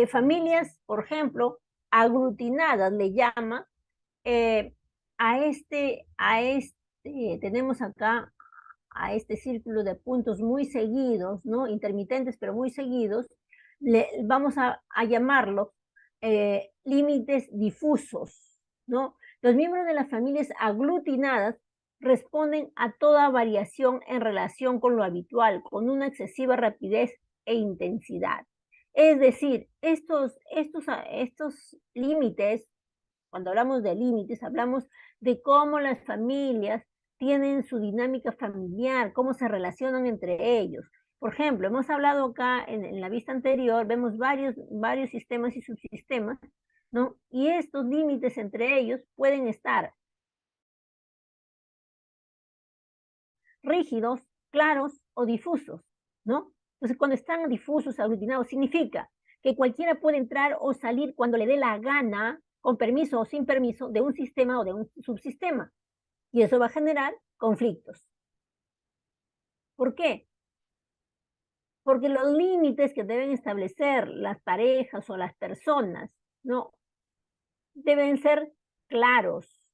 Familias, por ejemplo, aglutinadas le llama eh, tenemos acá a este círculo de puntos muy seguidos, ¿no? Intermitentes, pero muy seguidos, vamos a llamarlos límites difusos, ¿no? Los miembros de las familias aglutinadas responden a toda variación en relación con lo habitual, con una excesiva rapidez e intensidad. Es decir, estos límites, cuando hablamos de límites, hablamos de cómo las familias tienen su dinámica familiar, cómo se relacionan entre ellos. Por ejemplo, hemos hablado acá en la vista anterior, vemos varios sistemas y subsistemas, ¿no? Y estos límites entre ellos pueden estar rígidos, claros o difusos, ¿no? Entonces, cuando están difusos, aglutinados, significa que cualquiera puede entrar o salir cuando le dé la gana, con permiso o sin permiso, de un sistema o de un subsistema. Y eso va a generar conflictos. ¿Por qué? Porque los límites que deben establecer las parejas o las personas, ¿no? Deben ser claros.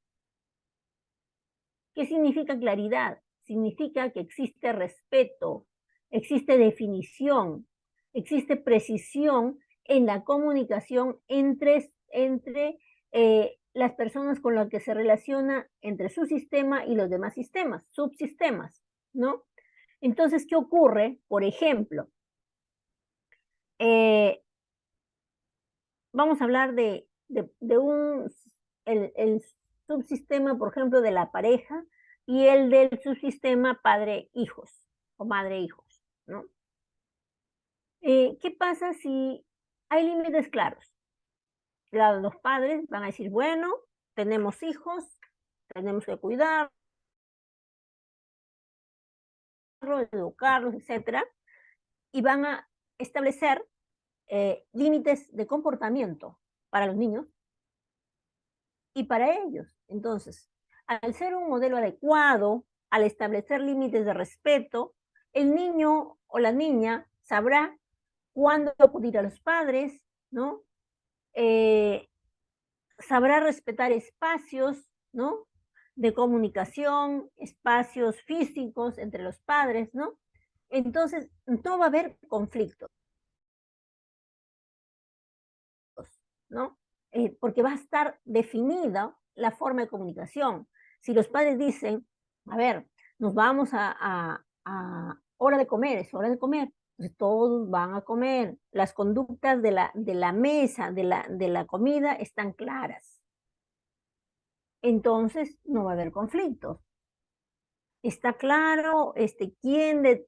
¿Qué significa claridad? Significa que existe respeto, existe definición, existe precisión en la comunicación entre las personas con las que se relaciona entre su sistema y los demás sistemas, subsistemas, ¿no? Entonces, ¿qué ocurre? Por ejemplo, eh, vamos a hablar el subsistema, por ejemplo, de la pareja y el del subsistema padre-hijos o madre-hijos, ¿no? ¿Qué pasa si hay límites claros? Los padres van a decir, bueno, tenemos hijos, tenemos que cuidarlos, educarlos, etcétera, y van a establecer límites de comportamiento para los niños y para ellos. Entonces, al ser un modelo adecuado, al establecer límites de respeto, el niño o la niña sabrá cuándo acudir a los padres, ¿no? Sabrá respetar espacios, ¿no? De comunicación, espacios físicos entre los padres, ¿no? Entonces, no va a haber conflictos, ¿no? Porque va a estar definida la forma de comunicación. Si los padres dicen, a ver, nos vamos hora de comer, es hora de comer. Entonces todos van a comer. Las conductas de la mesa, de la comida están claras. Entonces no va a haber conflictos. Está claro quién es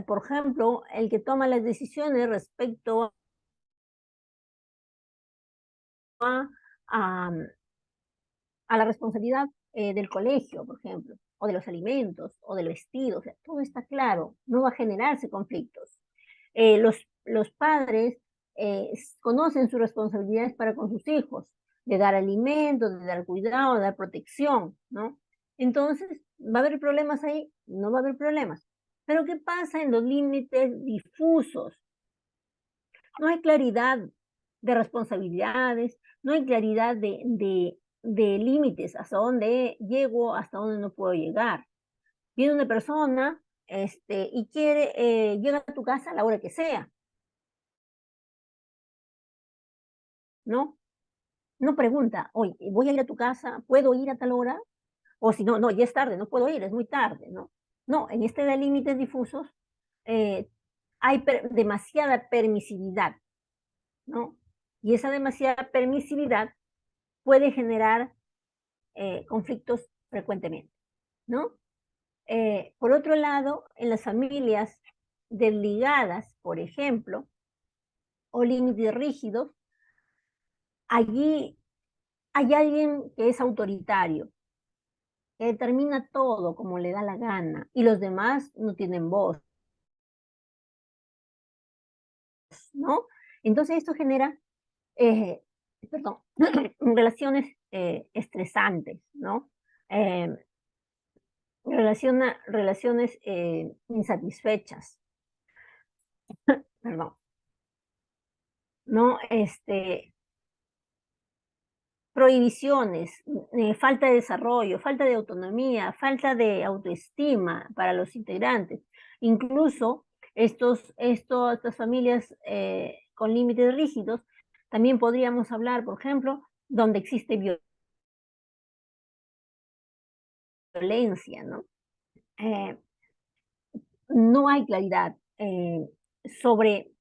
por ejemplo, el que toma las decisiones respecto a, a, a la responsabilidad del colegio, por ejemplo, o de los alimentos, o del vestido, o sea, todo está claro, no va a generarse conflictos. Los padres conocen sus responsabilidades para con sus hijos, de dar alimentos, de dar cuidado, de dar protección, ¿no? Entonces, ¿va a haber problemas ahí? No va a haber problemas. Pero ¿qué pasa en los límites difusos? No hay claridad de responsabilidades, no hay claridad de límites, hasta dónde llego, hasta dónde no puedo llegar. Viene una persona y llega a tu casa a la hora que sea, ¿no? No pregunta, oye, voy a ir a tu casa, ¿puedo ir a tal hora? O si no, no, ya es tarde, no puedo ir, es muy tarde, ¿no? No, en este de límites difusos eh, hay demasiada permisividad, ¿no? Y esa demasiada permisividad puede generar conflictos frecuentemente, ¿no? Por otro lado, en las familias desligadas, por ejemplo, o límites rígidos, allí hay alguien que es autoritario, que determina todo como le da la gana y los demás no tienen voz, ¿no? Entonces esto genera, eh, perdón, relaciones estresantes, ¿no? Eh, relaciones insatisfechas, perdón, ¿no? Prohibiciones, falta de desarrollo, falta de autonomía, falta de autoestima para los integrantes. Incluso estas familias con límites rígidos, también podríamos hablar, por ejemplo, donde existe violencia, ¿no? Eh, no hay claridad sobre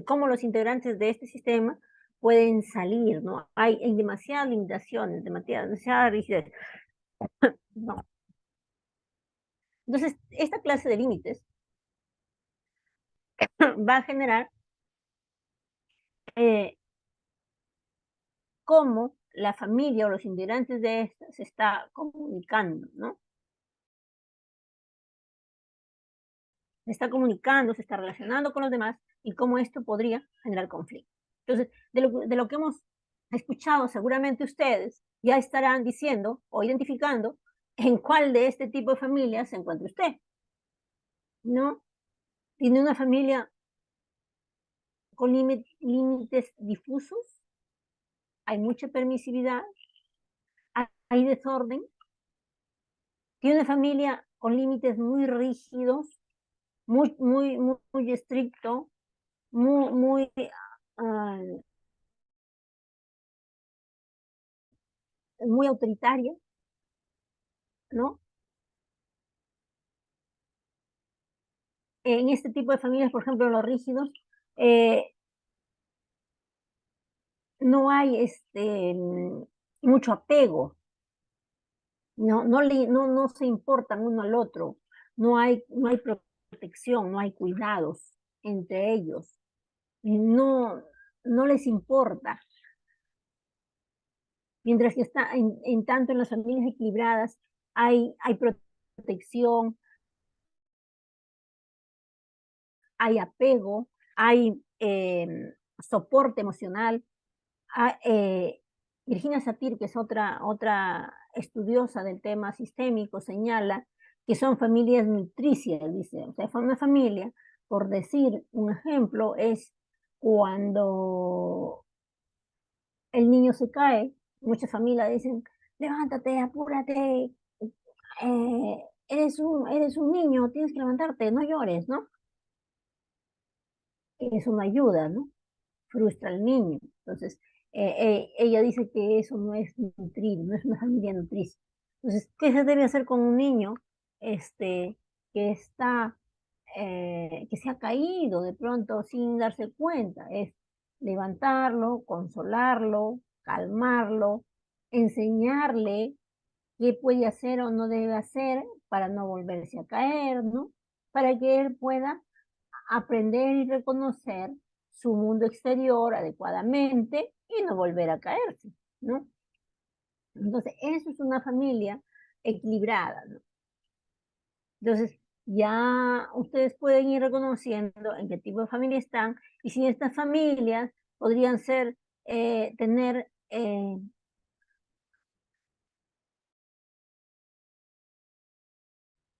cómo los integrantes de este sistema pueden salir, ¿no? Hay demasiadas limitaciones, demasiada rigidez, ¿no? Entonces, esta clase de límites va a generar eh, cómo la familia o los integrantes de esta se está comunicando, ¿no? Se está comunicando, se está relacionando con los demás y cómo esto podría generar conflicto. Entonces, de lo que hemos escuchado, seguramente ustedes ya estarán diciendo o identificando en cuál de este tipo de familias se encuentra usted, ¿no? Tiene una familia con límites difusos, hay mucha permisividad, hay desorden, tiene una familia con límites muy rígidos, muy estricto, muy uh, muy autoritaria, ¿no? En este tipo de familias, por ejemplo, los rígidos, eh, no hay mucho apego, no se importan uno al otro, no hay protección, no hay cuidados entre ellos, no, no les importa. Mientras que está en tanto en las familias equilibradas hay protección, hay apego, hay soporte emocional. Virginia Satir, que es otra estudiosa del tema sistémico, señala que son familias nutricias, dice. O sea, una familia, por decir un ejemplo, es cuando el niño se cae, muchas familias dicen, levántate, apúrate, eres un niño, tienes que levantarte, no llores, ¿no? Eso no ayuda, ¿no? Frustra al niño. Entonces, ella dice que eso no es nutrir, no es una familia nutricia. Entonces, ¿qué se debe hacer con un niño que está, que se ha caído de pronto sin darse cuenta? Es levantarlo, consolarlo, calmarlo, enseñarle qué puede hacer o no debe hacer para no volverse a caer, ¿no? Para que él pueda aprender y reconocer su mundo exterior adecuadamente y no volver a caerse, ¿no? Entonces, eso es una familia equilibrada, ¿no? Entonces, ya ustedes pueden ir reconociendo en qué tipo de familia están y si estas familias podrían ser, tener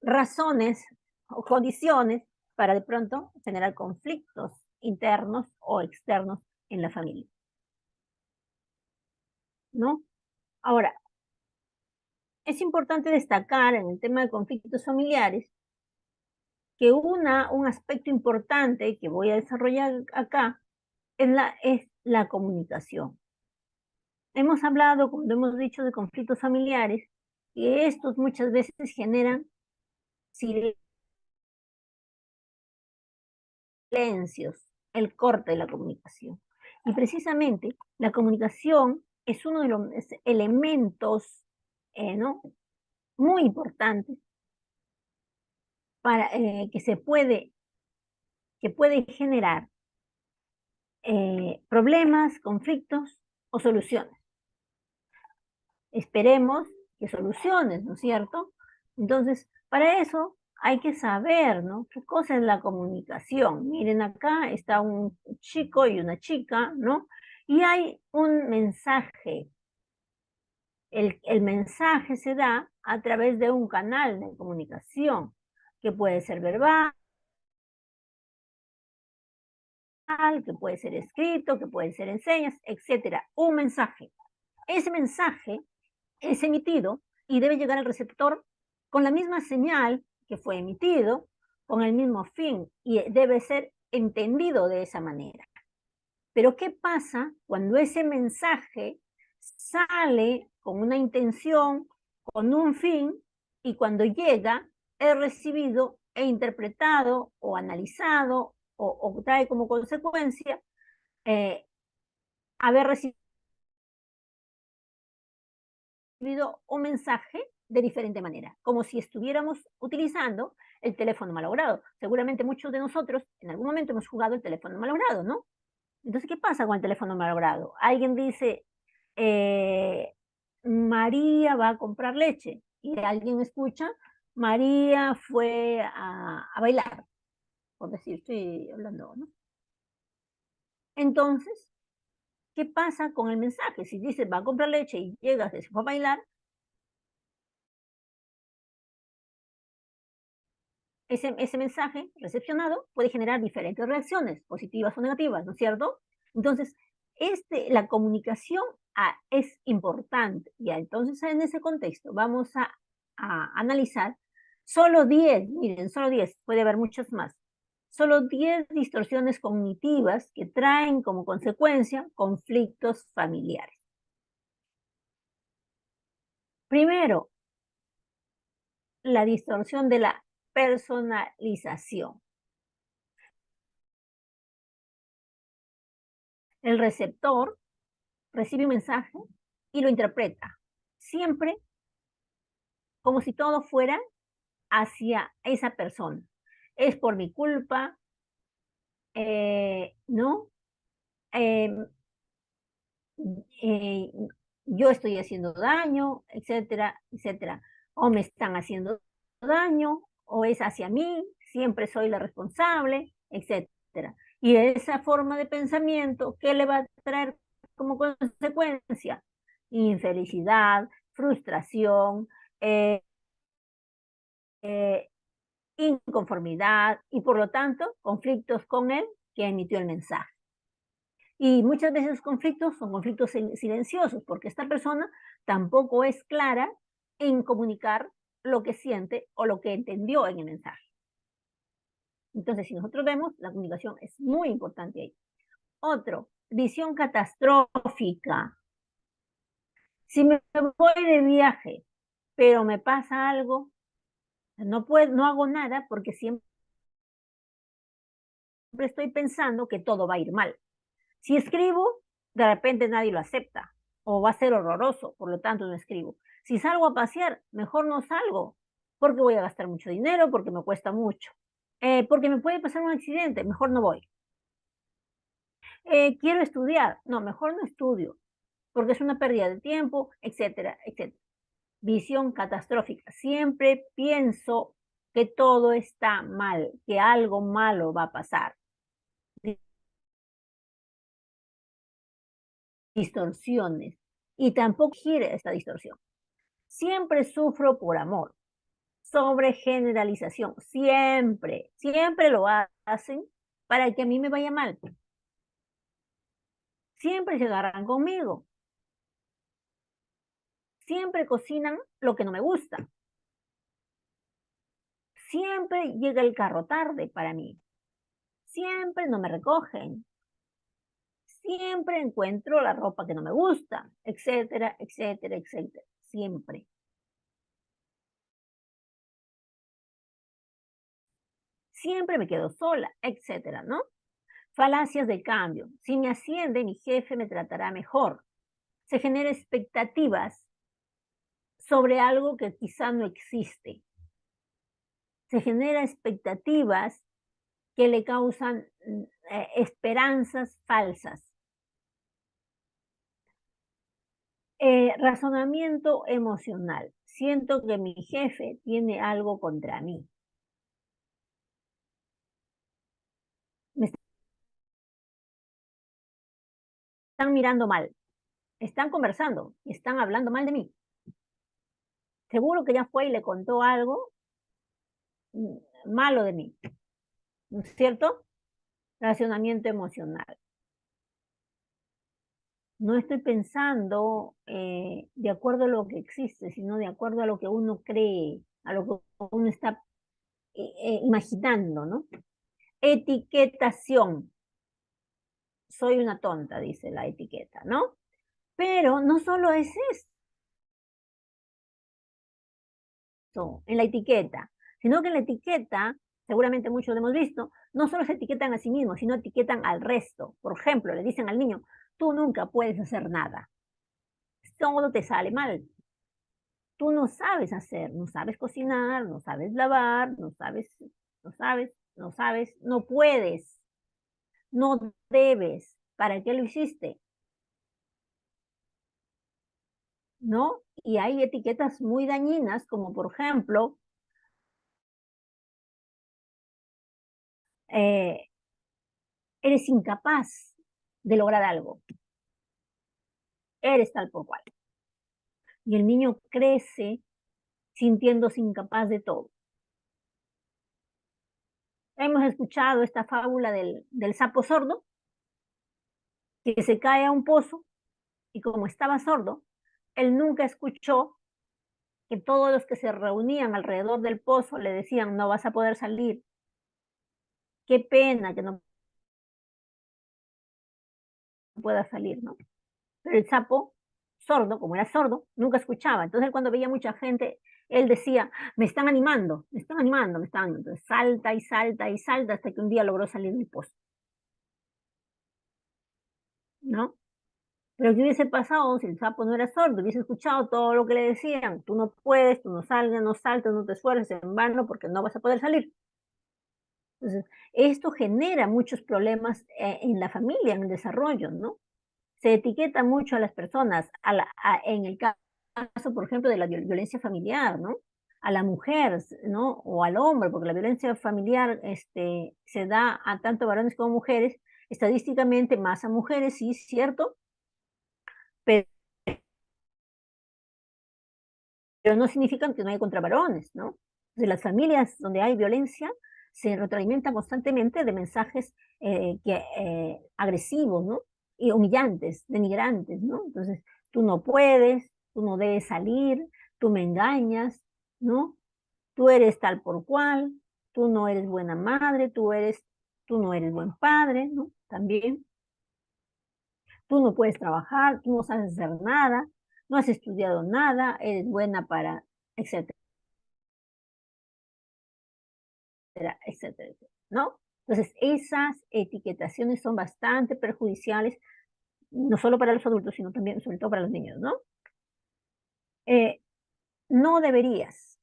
razones o condiciones para de pronto generar conflictos internos o externos en la familia, ¿no? Ahora, es importante destacar en el tema de conflictos familiares que un aspecto importante que voy a desarrollar acá es la comunicación. Hemos hablado, como hemos dicho, de conflictos familiares y estos muchas veces generan silencios, el corte de la comunicación. Y precisamente la comunicación es uno de los elementos, ¿no? Muy importantes para que puede generar problemas, conflictos o soluciones. Esperemos que soluciones, ¿no es cierto? Entonces, para eso hay que saber, ¿no? ¿Qué cosa es la comunicación? Miren, acá está un chico y una chica, ¿no? Y hay un mensaje. El mensaje se da a través de un canal de comunicación, que puede ser verbal, que puede ser escrito, que puede ser en señas, etcétera. Un mensaje. Ese mensaje es emitido y debe llegar al receptor con la misma señal que fue emitido, con el mismo fin, y debe ser entendido de esa manera. Pero ¿qué pasa cuando ese mensaje sale con una intención, con un fin, y cuando llega es recibido e interpretado o analizado o trae como consecuencia haber recibido un mensaje de diferente manera, como si estuviéramos utilizando el teléfono malogrado? Seguramente muchos de nosotros en algún momento hemos jugado el teléfono malogrado, ¿no? Entonces, ¿qué pasa con el teléfono malogrado? Alguien dice, eh, María va a comprar leche, y alguien escucha, María fue a bailar, por decir, estoy hablando, ¿no? Entonces, ¿qué pasa con el mensaje? Si dice va a comprar leche y llegas, se fue a bailar, ese mensaje recepcionado puede generar diferentes reacciones, positivas o negativas, ¿no es cierto? Entonces, la comunicación es importante. Ya, entonces, en ese contexto, vamos a analizar solo 10, miren, solo 10, puede haber muchas más, solo 10 distorsiones cognitivas que traen como consecuencia conflictos familiares. Primero, la distorsión de la personalización. El receptor recibe un mensaje y lo interpreta, siempre como si todo fuera hacia esa persona. Es por mi culpa, ¿no? Eh, eh, yo estoy haciendo daño, etcétera, etcétera. O me están haciendo daño, o es hacia mí, siempre soy la responsable, etcétera. Y esa forma de pensamiento, ¿qué le va a traer como consecuencia? Infelicidad, frustración, eh, eh, inconformidad y por lo tanto conflictos con él que emitió el mensaje. Y muchas veces los conflictos son conflictos silenciosos porque esta persona tampoco es clara en comunicar lo que siente o lo que entendió en el mensaje. Entonces, si nosotros vemos, la comunicación es muy importante ahí. Otro, visión catastrófica. Si me voy de viaje, pero me pasa algo, no hago nada porque siempre estoy pensando que todo va a ir mal. Si escribo, de repente nadie lo acepta o va a ser horroroso, por lo tanto no escribo. Si salgo a pasear, mejor no salgo, porque voy a gastar mucho dinero, porque me cuesta mucho, porque me puede pasar un accidente, mejor no voy. Quiero estudiar, no, mejor no estudio, porque es una pérdida de tiempo, etcétera, etcétera. Visión catastrófica. Siempre pienso que todo está mal, que algo malo va a pasar. Distorsiones. Y tampoco quiere esta distorsión. Siempre sufro por amor. Sobre generalización. Siempre, siempre lo hacen para que a mí me vaya mal. Siempre se agarran conmigo. Siempre cocinan lo que no me gusta. Siempre llega el carro tarde para mí. Siempre no me recogen. Siempre encuentro la ropa que no me gusta, etcétera, etcétera, etcétera. Siempre. Siempre me quedo sola, etcétera, ¿no? Falacias de cambio. Si me asciende, mi jefe me tratará mejor. Se genera expectativas sobre algo que quizá no existe. Se genera expectativas que le causan esperanzas falsas. Razonamiento emocional. Siento que mi jefe tiene algo contra mí. Me están mirando mal. Están conversando, están hablando mal de mí. Seguro que ya fue y le contó algo malo de mí, ¿no es cierto? Racionamiento emocional. No estoy pensando de acuerdo a lo que existe, sino de acuerdo a lo que uno cree, a lo que uno está imaginando, ¿no? Etiquetación. Soy una tonta, dice la etiqueta, ¿no? Pero no solo es eso en la etiqueta, sino que en la etiqueta, seguramente muchos lo hemos visto, no solo se etiquetan a sí mismos, sino etiquetan al resto. Por ejemplo, le dicen al niño, tú nunca puedes hacer nada, todo te sale mal, tú no sabes hacer, no sabes cocinar, no sabes lavar, no sabes, no puedes, no debes, ¿para qué lo hiciste? ¿No? Y hay etiquetas muy dañinas, como por ejemplo, eh, eres incapaz de lograr algo, eres tal por cual. Y el niño crece sintiéndose incapaz de todo. Hemos escuchado esta fábula del sapo sordo, que se cae a un pozo y como estaba sordo, él nunca escuchó que todos los que se reunían alrededor del pozo le decían, no vas a poder salir, qué pena que no puedas salir, ¿no? Pero el sapo sordo, como era sordo, nunca escuchaba. Entonces él cuando veía mucha gente, él decía, me están animando, me están animando, me están animando. Entonces salta y salta y salta hasta que un día logró salir del pozo, ¿no? Pero ¿qué hubiese pasado si el sapo no era sordo? Hubiese escuchado todo lo que le decían. Tú no puedes, tú no salgas, no saltes, no te esfuerces en vano porque no vas a poder salir. Entonces, esto genera muchos problemas en la familia, en el desarrollo, ¿no? Se etiqueta mucho a las personas, en el caso, por ejemplo, de la violencia familiar, ¿no? A la mujer, ¿no? O al hombre, porque la violencia familiar se da a tanto varones como mujeres, estadísticamente más a mujeres, sí, cierto, pero no significa que no haya contra varones, ¿no? De las familias donde hay violencia se retroalimentan constantemente de mensajes agresivos, ¿no? Y humillantes, denigrantes, ¿no? Entonces, tú no puedes, tú no debes salir, tú me engañas, ¿no? Tú eres tal por cual, tú no eres buena madre, tú no eres buen padre, ¿no? También, tú no puedes trabajar, tú no sabes hacer nada, no has estudiado nada, eres buena para etcétera, etcétera, etcétera, ¿no? Entonces, esas etiquetaciones son bastante perjudiciales, no solo para los adultos, sino también, sobre todo para los niños, ¿no? Eh, no deberías,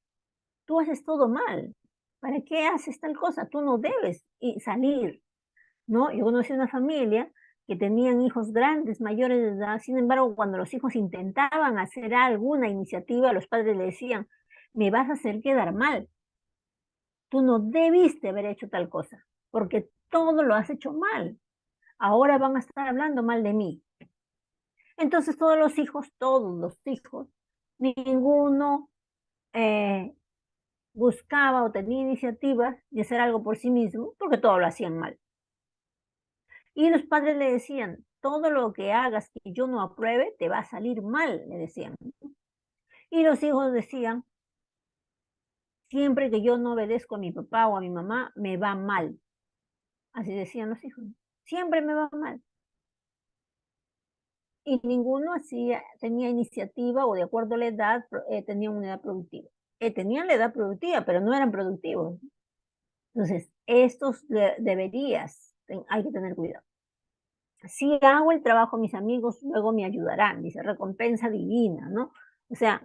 tú haces todo mal, ¿para qué haces tal cosa? Tú no debes salir, ¿no? Yo conocí una familia que tenían hijos grandes, mayores de edad, sin embargo, cuando los hijos intentaban hacer alguna iniciativa, los padres le decían, me vas a hacer quedar mal, tú no debiste haber hecho tal cosa, porque todo lo has hecho mal, ahora van a estar hablando mal de mí. Entonces todos los hijos, ninguno eh, buscaba o tenía iniciativas de hacer algo por sí mismo, porque todo lo hacían mal. Y los padres le decían, todo lo que hagas que yo no apruebe, te va a salir mal, le decían. Y los hijos decían, siempre que yo no obedezco a mi papá o a mi mamá, me va mal. Así decían los hijos, siempre me va mal. Y ninguno tenía iniciativa o de acuerdo a la edad, tenían una edad productiva. Tenían la edad productiva, pero no eran productivos. Entonces, hay que tener cuidado. Si hago el trabajo, mis amigos luego me ayudarán, dice, recompensa divina, ¿no? O sea,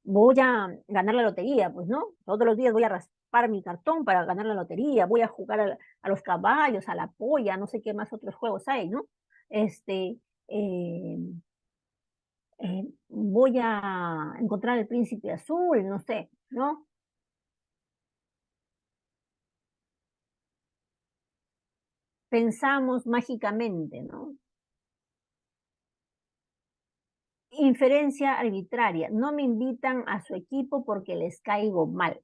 voy a ganar la lotería, pues, ¿no? Todos los días voy a raspar mi cartón para ganar la lotería, voy a jugar a los caballos, a la polla, no sé qué más otros juegos hay, ¿no? Este, eh, voy a encontrar el príncipe azul, no sé, ¿no? Pensamos mágicamente, ¿no? Inferencia arbitraria, no me invitan a su equipo porque les caigo mal.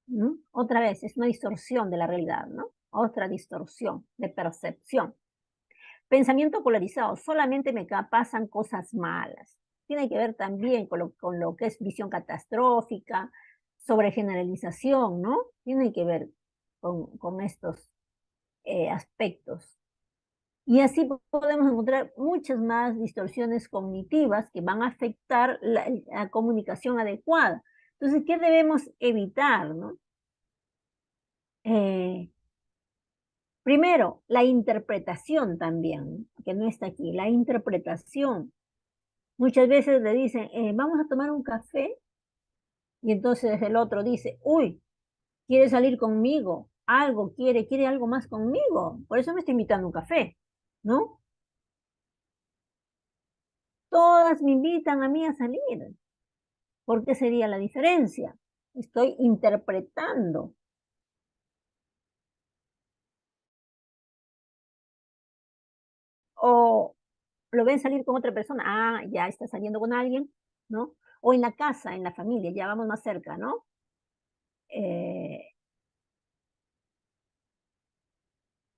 ¿No? Otra vez, es una distorsión de la realidad, ¿no? Otra distorsión de percepción. Pensamiento polarizado, solamente me pasan cosas malas. Tiene que ver también con lo que es visión catastrófica, sobre generalización, ¿no? Tiene que ver con estos aspectos. Y así podemos encontrar muchas más distorsiones cognitivas que van a afectar la comunicación adecuada. Entonces, ¿qué debemos evitar, no? Eh, Primero, la interpretación también, que no está aquí, la interpretación. Muchas veces le dicen, vamos a tomar un café, y entonces el otro dice, uy, quiere salir conmigo, quiere algo más conmigo, por eso me está invitando a un café, ¿no? Todas me invitan a mí a salir. ¿Por qué sería la diferencia? Estoy interpretando. O lo ven salir con otra persona, ya está saliendo con alguien, ¿no? O en la casa, en la familia, ya vamos más cerca, ¿no? Eh,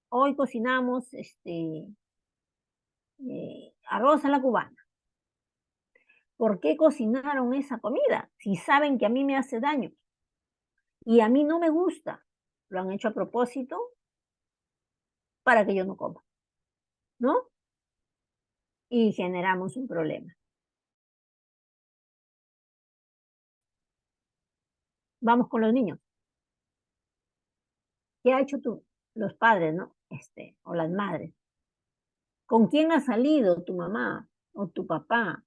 hoy cocinamos arroz a la cubana. ¿Por qué cocinaron esa comida? Si saben que a mí me hace daño y a mí no me gusta, lo han hecho a propósito para que yo no coma, ¿no? Y generamos un problema. Vamos con los niños. ¿Qué ha hecho los padres, no? O las madres. ¿Con quién ha salido tu mamá o tu papá?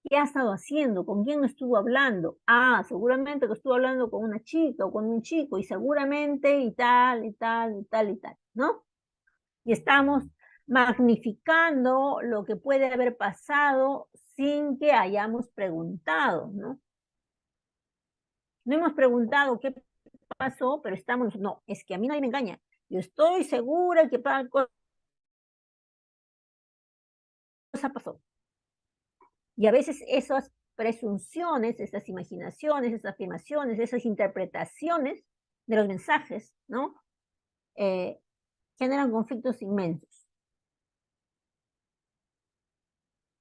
¿Qué ha estado haciendo? ¿Con quién estuvo hablando? Seguramente que estuvo hablando con una chica o con un chico y seguramente y tal, y tal, y tal, y tal, ¿no? Y estamos magnificando lo que puede haber pasado sin que hayamos preguntado, ¿no? No hemos preguntado qué pasó, pero no, es que a mí nadie me engaña. Yo estoy segura que tal cosa pasó. Y a veces esas presunciones, esas imaginaciones, esas afirmaciones, esas interpretaciones de los mensajes, ¿no? Eh, generan conflictos inmensos,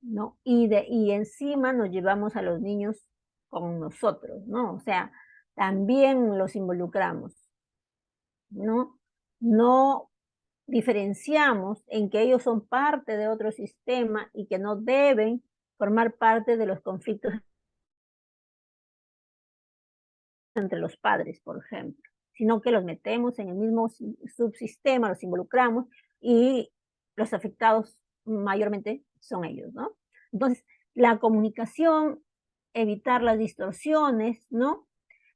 ¿no? Y encima nos llevamos a los niños con nosotros, ¿no? O sea, también los involucramos, ¿no? No diferenciamos en que ellos son parte de otro sistema y que no deben formar parte de los conflictos entre los padres, por ejemplo, sino que los metemos en el mismo subsistema, los involucramos y los afectados mayormente son ellos, ¿no? Entonces, la comunicación, evitar las distorsiones, ¿no?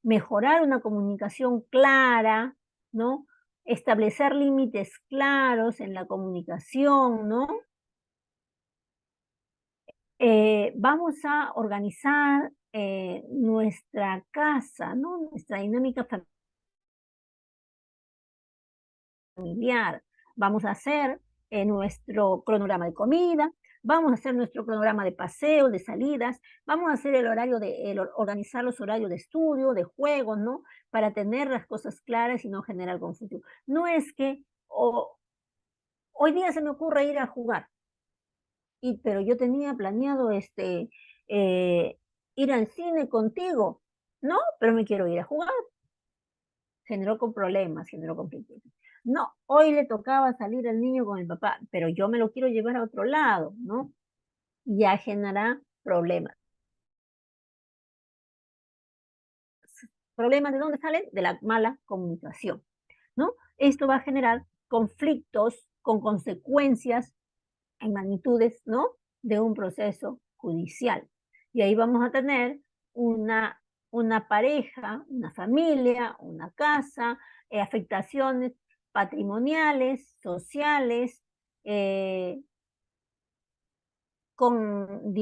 Mejorar una comunicación clara, ¿no? Establecer límites claros en la comunicación, ¿no? Vamos a organizar nuestra casa, ¿no? Nuestra dinámica familiar. Vamos a hacer nuestro cronograma de comida, vamos a hacer nuestro cronograma de paseos, de salidas, vamos a hacer organizar los horarios de estudio, de juegos, ¿no? Para tener las cosas claras y no generar confusión. No es que hoy día se me ocurre ir a jugar, pero yo tenía planeado ir al cine contigo. No, pero me quiero ir a jugar. Generó con problemas, generó conflictos. No, hoy le tocaba salir al niño con el papá, pero yo me lo quiero llevar a otro lado, ¿no? Ya genera problemas. ¿Problemas de dónde salen? De la mala comunicación, ¿no? Esto va a generar conflictos con consecuencias en magnitudes, ¿no? De un proceso judicial. Y ahí vamos a tener una pareja, una familia, una casa, afectaciones patrimoniales, sociales, con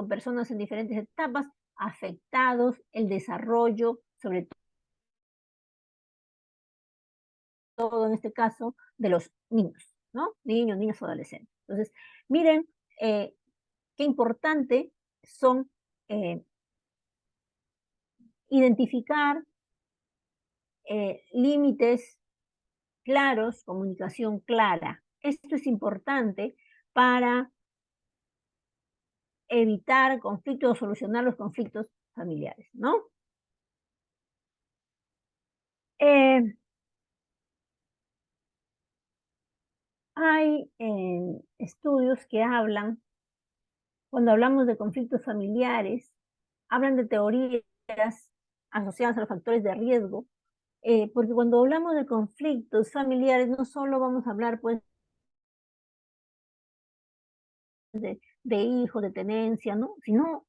personas en diferentes etapas, afectados el desarrollo, sobre todo en este caso, de los niños, ¿no? Niños, niñas o adolescentes. Entonces, miren qué importante son identificar límites claros, comunicación clara. Esto es importante para evitar conflictos o solucionar los conflictos familiares, ¿no? Hay estudios que hablan, cuando hablamos de conflictos familiares, hablan de teorías asociadas a los factores de riesgo, porque cuando hablamos de conflictos familiares no solo vamos a hablar pues de hijos, de tenencia, ¿no? Sino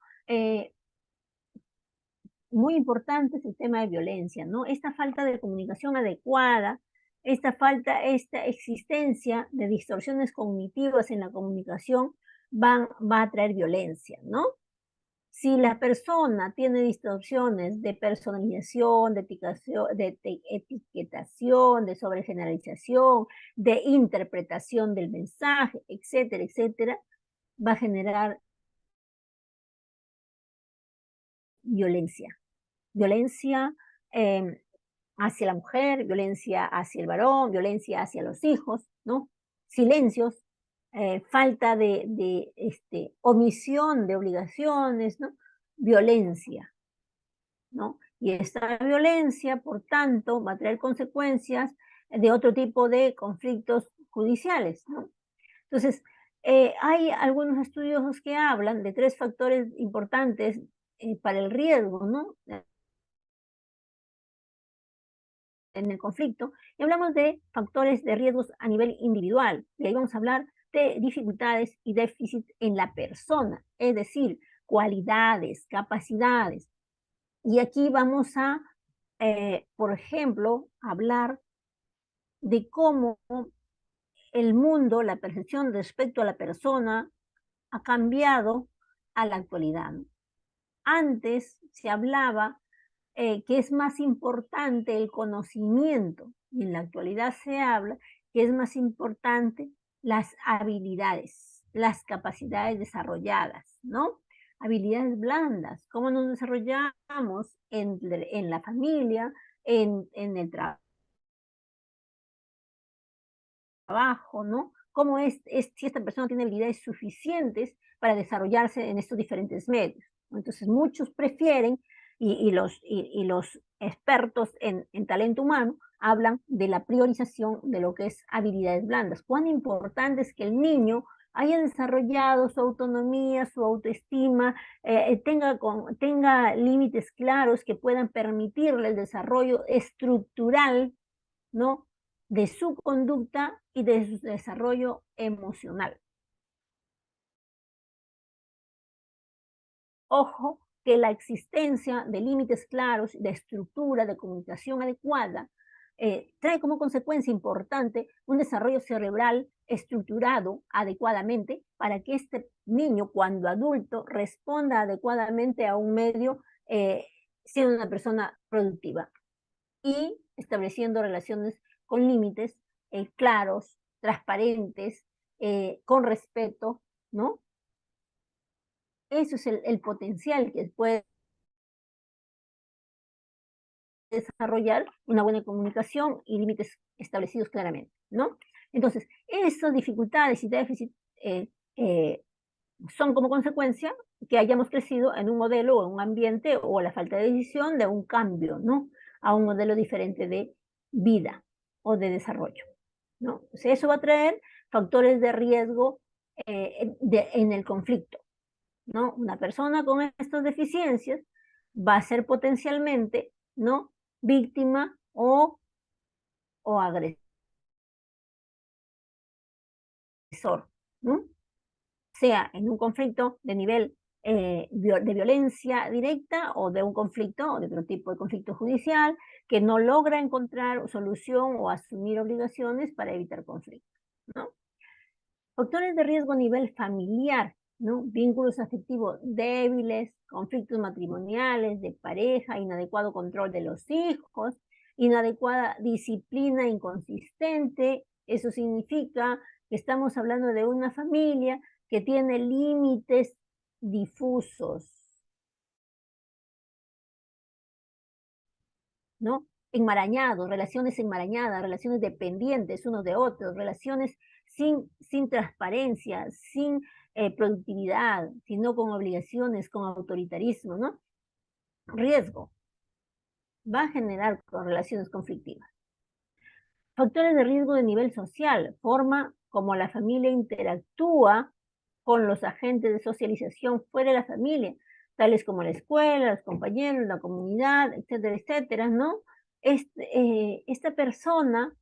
muy importante es el tema de violencia, ¿no? Esta falta de comunicación adecuada, esta existencia de distorsiones cognitivas en la comunicación va a traer violencia, ¿no? Si la persona tiene distorsiones de personalización, de etiquetación, de sobregeneralización, de interpretación del mensaje, etcétera, etcétera, va a generar violencia. Violencia hacia la mujer, violencia hacia el varón, violencia hacia los hijos, ¿no? Silencios, falta de omisión de obligaciones, ¿no? Violencia, ¿no? Y esta violencia, por tanto, va a traer consecuencias de otro tipo de conflictos judiciales, ¿no? Entonces, hay algunos estudios que hablan de 3 factores importantes para el riesgo, ¿no? En el conflicto, y hablamos de factores de riesgos a nivel individual, y ahí vamos a hablar de dificultades y déficit en la persona, es decir, cualidades, capacidades. Y aquí vamos a, por ejemplo, hablar de cómo el mundo, la percepción respecto a la persona ha cambiado a la actualidad. Antes se hablaba que es más importante el conocimiento y en la actualidad se habla que es más importante las habilidades, las capacidades desarrolladas, ¿no? Habilidades blandas, cómo nos desarrollamos en la familia, en el trabajo, ¿no? Cómo si esta persona tiene habilidades suficientes para desarrollarse en estos diferentes medios. Entonces, muchos prefieren y los expertos en talento humano hablan de la priorización de lo que es habilidades blandas. Cuán importante es que el niño haya desarrollado su autonomía, su autoestima, tenga límites claros que puedan permitirle el desarrollo estructural, ¿no?, de su conducta y de su desarrollo emocional. Ojo que la existencia de límites claros, de estructura, de comunicación adecuada, trae como consecuencia importante un desarrollo cerebral estructurado adecuadamente para que este niño, cuando adulto, responda adecuadamente a un medio, siendo una persona productiva y estableciendo relaciones con límites claros, transparentes, con respeto, ¿no? Eso es el potencial que puede desarrollar una buena comunicación y límites establecidos claramente, ¿no? Entonces, esas dificultades y déficits eh, son como consecuencia que hayamos crecido en un modelo o en un ambiente o la falta de decisión de un cambio, ¿no?, a un modelo diferente de vida o de desarrollo, ¿no? Entonces, eso va a traer factores de riesgo en el conflicto, ¿no? Una persona con estas deficiencias va a ser potencialmente, ¿no?, víctima o agresor, ¿no?, sea en un conflicto de nivel de violencia directa o de un conflicto o de otro tipo de conflicto judicial que no logra encontrar solución o asumir obligaciones para evitar conflictos, ¿no? Factores de riesgo a nivel familiar, ¿no? Vínculos afectivos débiles, conflictos matrimoniales, de pareja, inadecuado control de los hijos, inadecuada disciplina inconsistente. Eso significa que estamos hablando de una familia que tiene límites difusos, ¿no? Enmarañados, relaciones enmarañadas, relaciones dependientes unos de otros, relaciones sin transparencia, sin productividad, sino con obligaciones, con autoritarismo, ¿no? Riesgo va a generar con relaciones conflictivas. Factores de riesgo de nivel social, forma como la familia interactúa con los agentes de socialización fuera de la familia, tales como la escuela, los compañeros, la comunidad, etcétera, etcétera, ¿no? Esta persona,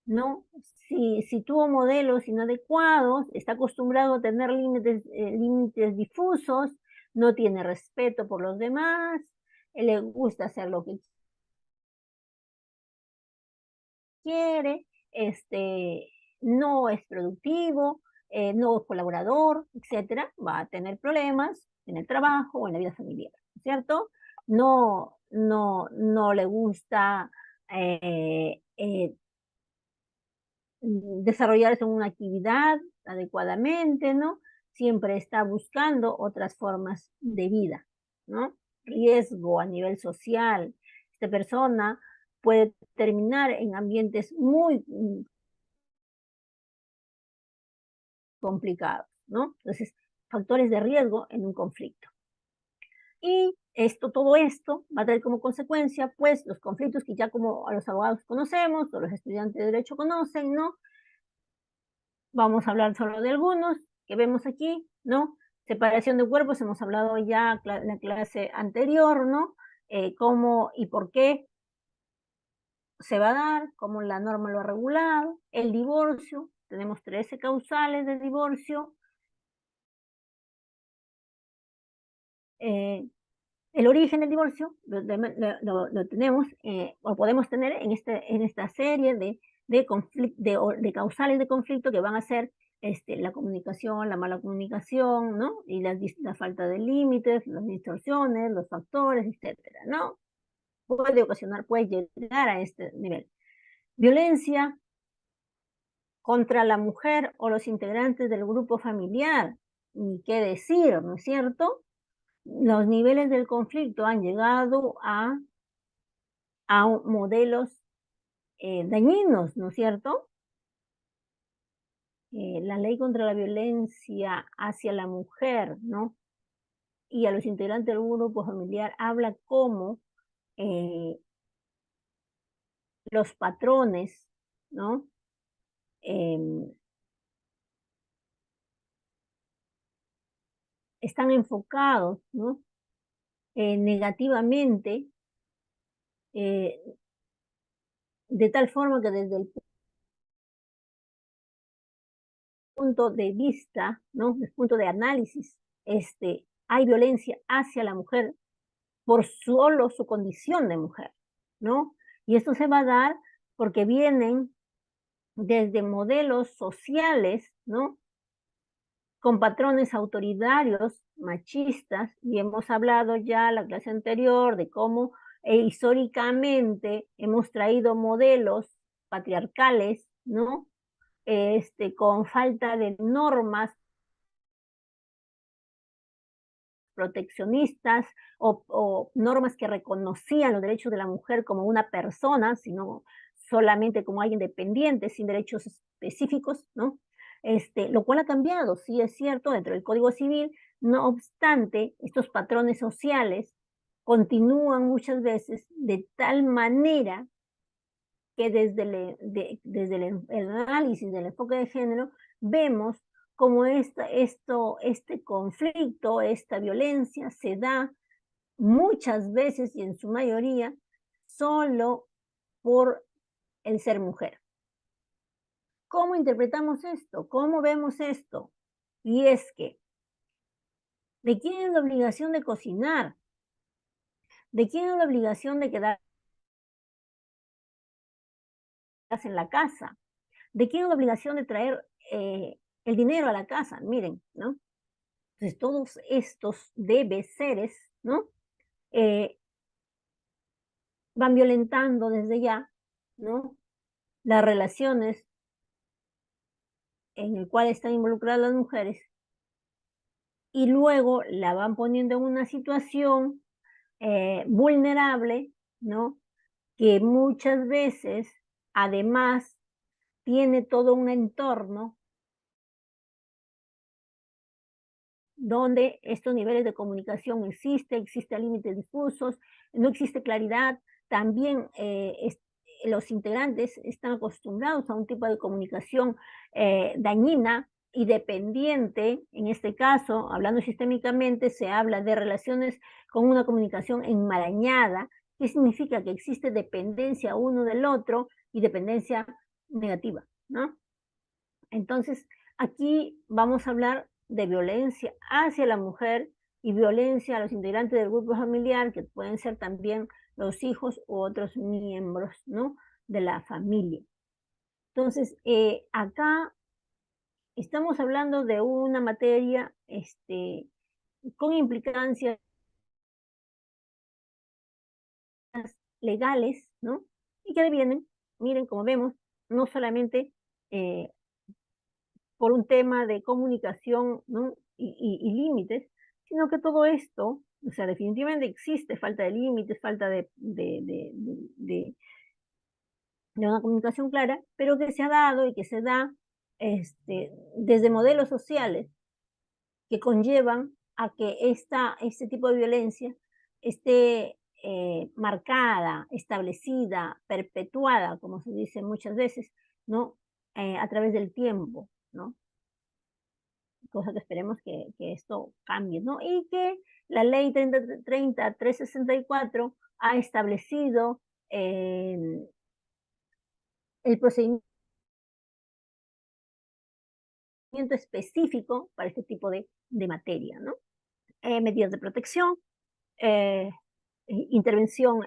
¿no? Si tuvo modelos inadecuados, está acostumbrado a tener límites difusos, no tiene respeto por los demás, le gusta hacer lo que quiere, no es productivo, no es colaborador, etcétera, va a tener problemas en el trabajo o en la vida familiar, ¿cierto? No le gusta desarrollarse en una actividad adecuadamente, ¿no? Siempre está buscando otras formas de vida, ¿no? Riesgo a nivel social. Esta persona puede terminar en ambientes muy complicados, ¿no? Entonces, factores de riesgo en un conflicto. Y todo esto va a traer como consecuencia, pues, los conflictos que ya como a los abogados conocemos, o los estudiantes de derecho conocen, ¿no? Vamos a hablar solo de algunos que vemos aquí, ¿no? Separación de cuerpos, hemos hablado ya en la clase anterior, ¿no? Cómo y por qué se va a dar, cómo la norma lo ha regulado. El divorcio, tenemos 13 causales de divorcio. Eh, el origen del divorcio lo tenemos o podemos tener en esta serie de causales de conflicto que van a ser la comunicación, la mala comunicación, ¿no? Y la falta de límites, las distorsiones, los factores, etcétera, ¿no? Puede llegar a este nivel. Violencia contra la mujer o los integrantes del grupo familiar, ni qué decir, ¿no es cierto? Los niveles del conflicto han llegado a modelos dañinos, ¿no es cierto? La ley contra la violencia hacia la mujer, ¿no? y a los integrantes del grupo familiar, habla cómo los patrones, ¿no? Están enfocados, ¿no? Negativamente, de tal forma que desde el punto de vista, ¿no? Desde el punto de análisis, hay violencia hacia la mujer por solo su condición de mujer, ¿no? Y esto se va a dar porque vienen desde modelos sociales, ¿no? Con patrones autoritarios, machistas, y hemos hablado ya en la clase anterior de cómo históricamente hemos traído modelos patriarcales, ¿no? Con falta de normas proteccionistas o normas que reconocían los derechos de la mujer como una persona, sino solamente como alguien dependiente, sin derechos específicos, ¿no? Lo cual ha cambiado, sí es cierto, dentro del Código Civil, no obstante, estos patrones sociales continúan muchas veces de tal manera que desde el análisis del enfoque de género vemos cómo este conflicto, esta violencia se da muchas veces y en su mayoría solo por el ser mujer. ¿Cómo interpretamos esto? ¿Cómo vemos esto? Y es que, ¿de quién es la obligación de cocinar? ¿De quién es la obligación de quedarse en la casa? ¿De quién es la obligación de traer el dinero a la casa? Miren, ¿no? Entonces, todos estos debes seres, ¿no? Van violentando desde ya, ¿no? Las relaciones en el cual están involucradas las mujeres y luego la van poniendo en una situación vulnerable, ¿no? Que muchas veces, además, tiene todo un entorno donde estos niveles de comunicación existen límites difusos, no existe claridad, también los integrantes están acostumbrados a un tipo de comunicación dañina y dependiente, en este caso, hablando sistémicamente, se habla de relaciones con una comunicación enmarañada, que significa que existe dependencia uno del otro y dependencia negativa, ¿no? Entonces, aquí vamos a hablar de violencia hacia la mujer y violencia a los integrantes del grupo familiar, que pueden ser también los hijos u otros miembros, ¿no? De la familia. Entonces, acá estamos hablando de una materia con implicancias legales, ¿no? Y que devienen, miren, como vemos, no solamente eh, por un tema de comunicación, ¿no? y límites, sino que todo esto, o sea, definitivamente existe falta de límites, falta de una comunicación clara, pero que se ha dado y que se da desde modelos sociales que conllevan a que este tipo de violencia esté marcada, establecida, perpetuada, como se dice muchas veces, ¿no? A través del tiempo, ¿no? Cosa que esperemos que esto cambie, ¿no? Y que la ley 30364 ha establecido el procedimiento específico para este tipo de materia, ¿no? Medidas de protección, eh, intervención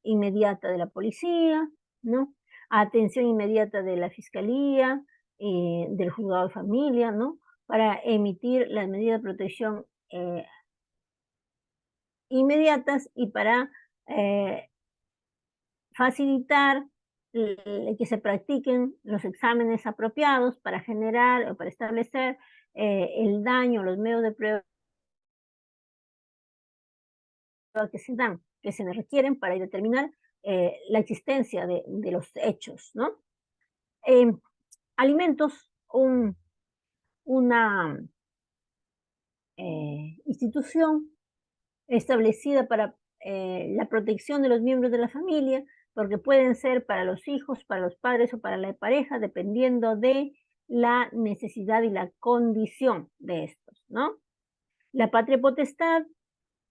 inmediata de la policía, ¿no? Atención inmediata de la fiscalía, del juzgado de familia, ¿no? Para emitir las medidas de protección inmediatas y para facilitar que se practiquen los exámenes apropiados para generar o para establecer el daño, los medios de prueba que se dan, que se requieren para determinar la existencia de los hechos, ¿no? Eh, alimentos, una institución establecida para la protección de los miembros de la familia, porque pueden ser para los hijos, para los padres o para la pareja, dependiendo de la necesidad y la condición de estos, ¿no? La patria potestad,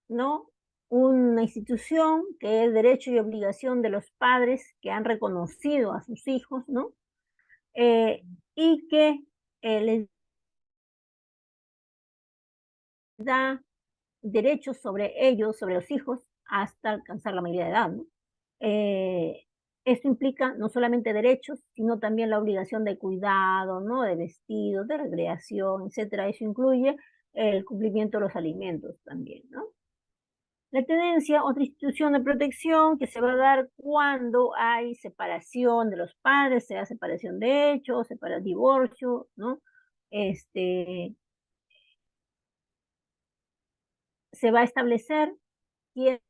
¿no? Una institución que es derecho y obligación de los padres que han reconocido a sus hijos, ¿no? Y que les da derechos sobre ellos, sobre los hijos, hasta alcanzar la mayoría de edad, ¿no? Eh, Esto implica no solamente derechos, sino también la obligación de cuidado, ¿no? De vestidos, de recreación, etcétera. Eso incluye el cumplimiento de los alimentos también, ¿no? La tenencia, otra institución de protección que se va a dar cuando hay separación de los padres, sea separación de hecho, divorcio, ¿no? Se va a establecer quién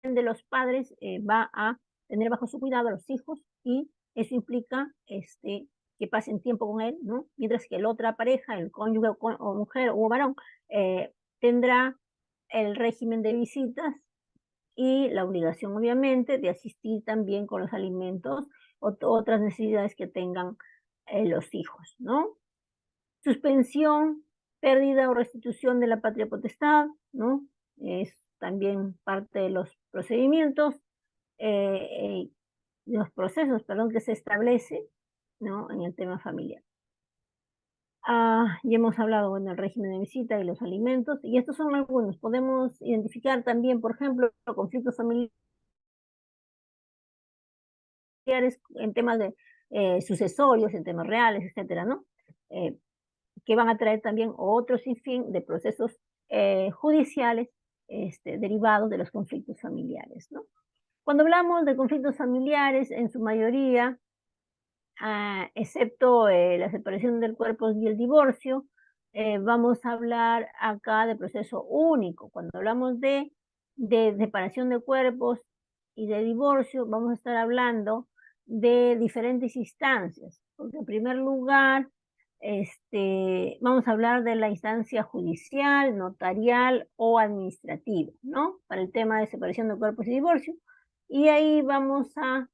de los padres va a tener bajo su cuidado a los hijos y eso implica que pasen tiempo con él, ¿no? Mientras que la otra pareja, el cónyuge o mujer o varón, tendrá el régimen de visitas y la obligación, obviamente, de asistir también con los alimentos o otras necesidades que tengan los hijos, ¿no? Suspensión, pérdida o restitución de la patria potestad, ¿no? Es también parte de los procedimientos, los procesos, perdón, que se establece, ¿no? En el tema familiar. Ya hemos hablado, bueno, del régimen de visita y los alimentos, y estos son algunos. Podemos identificar también, por ejemplo, conflictos familiares en temas de sucesorios, en temas reales, etcétera, ¿no? Que van a traer también otro sinfín de procesos judiciales derivados de los conflictos familiares, ¿no? Cuando hablamos de conflictos familiares, en su mayoría, excepto la separación del cuerpo y el divorcio, vamos a hablar acá de proceso único. Cuando hablamos de separación de cuerpos y de divorcio, vamos a estar hablando de diferentes instancias, porque en primer lugar, vamos a hablar de la instancia judicial, notarial o administrativa, ¿no? Para el tema de separación de cuerpos y divorcio. Y ahí vamos a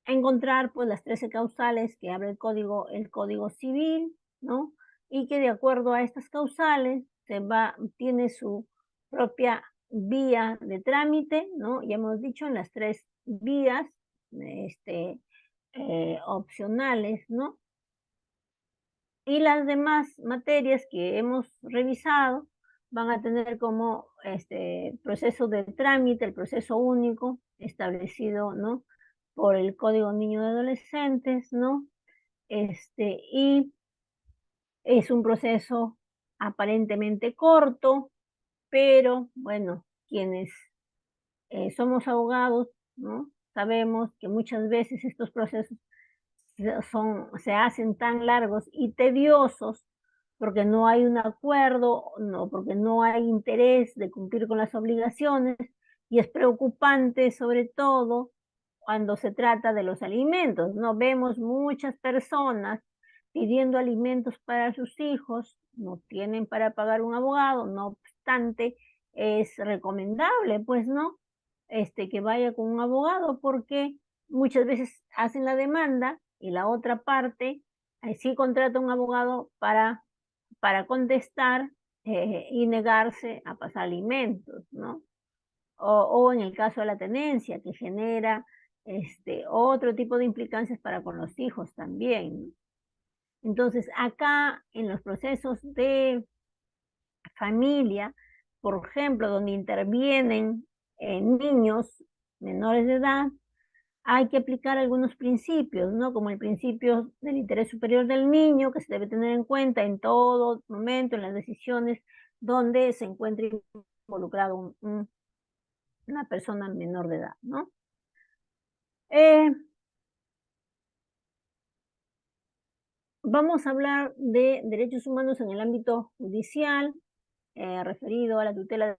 encontrar pues las 13 causales que abre el código civil, ¿no? Y que de acuerdo a estas causales tiene su propia vía de trámite, ¿no? Ya hemos dicho en las 3 vías opcionales, ¿no? Y las demás materias que hemos revisado van a tener como proceso de trámite, el proceso único establecido, ¿no? Por el Código Niño de Adolescentes, ¿no? Y es un proceso aparentemente corto, pero bueno, quienes somos abogados, ¿no? Sabemos que muchas veces estos procesos se hacen tan largos y tediosos porque no hay un acuerdo, no, porque no hay interés de cumplir con las obligaciones y es preocupante sobre todo cuando se trata de los alimentos. No vemos muchas personas pidiendo alimentos para sus hijos, no tienen para pagar un abogado, no obstante, es recomendable, pues, ¿no? Que vaya con un abogado porque muchas veces hacen la demanda y la otra parte sí contrata un abogado para contestar y negarse a pasar alimentos, ¿no? O en el caso de la tenencia, que genera otro tipo de implicancias para con los hijos también, ¿no? Entonces, acá en los procesos de familia, por ejemplo, donde intervienen niños menores de edad, hay que aplicar algunos principios, ¿no? Como el principio del interés superior del niño, que se debe tener en cuenta en todo momento, en las decisiones donde se encuentre involucrado una persona menor de edad, ¿no? Vamos a hablar de derechos humanos en el ámbito judicial, referido a la tutela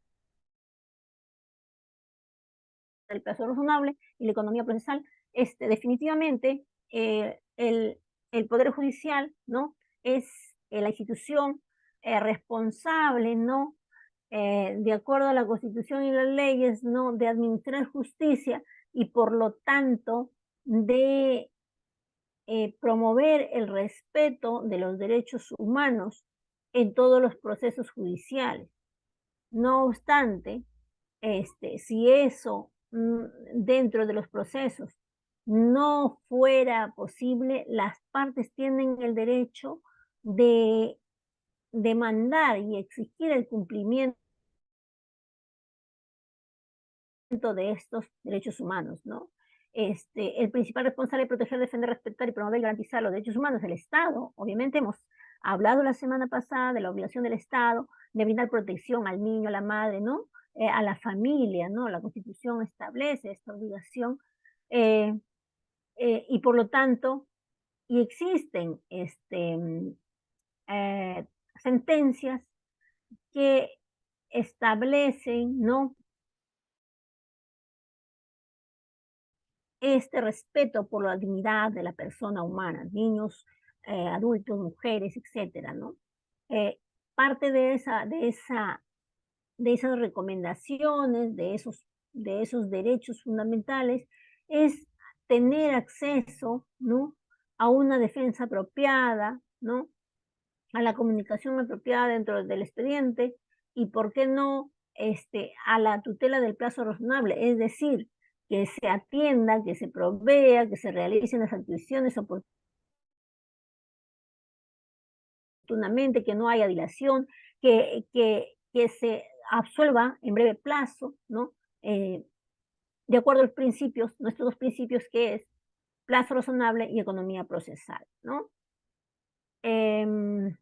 del plazo razonable y la economía procesal. Definitivamente, el Poder Judicial, ¿no? Es la institución responsable, ¿no? De acuerdo a la Constitución y las leyes, ¿no? De administrar justicia y por lo tanto de promover el respeto de los derechos humanos en todos los procesos judiciales. No obstante, si eso dentro de los procesos no fuera posible, las partes tienen el derecho de demandar y exigir el cumplimiento de estos derechos humanos, ¿no? El principal responsable de proteger, defender, respetar y promover y garantizar los derechos humanos es el Estado. Obviamente hemos hablado la semana pasada de la obligación del Estado de brindar protección al niño, a la madre, ¿no? A la familia, ¿no? La Constitución establece esta obligación eh, y por lo tanto, y existen eh, sentencias que establecen, ¿no? Este respeto por la dignidad de la persona humana, niños, adultos, mujeres, etcétera, ¿no? Eh, Parte de esas recomendaciones, de esos derechos fundamentales, es tener acceso, ¿no? A una defensa apropiada, ¿no? A la comunicación apropiada dentro del expediente y, ¿por qué no?, a la tutela del plazo razonable, es decir, que se atienda, que se provea, que se realicen las actuaciones oportunamente, que no haya dilación, que se absuelva en breve plazo, ¿no? Eh, de acuerdo a los principios, nuestros dos principios, que es plazo razonable y economía procesal, ¿no? Em,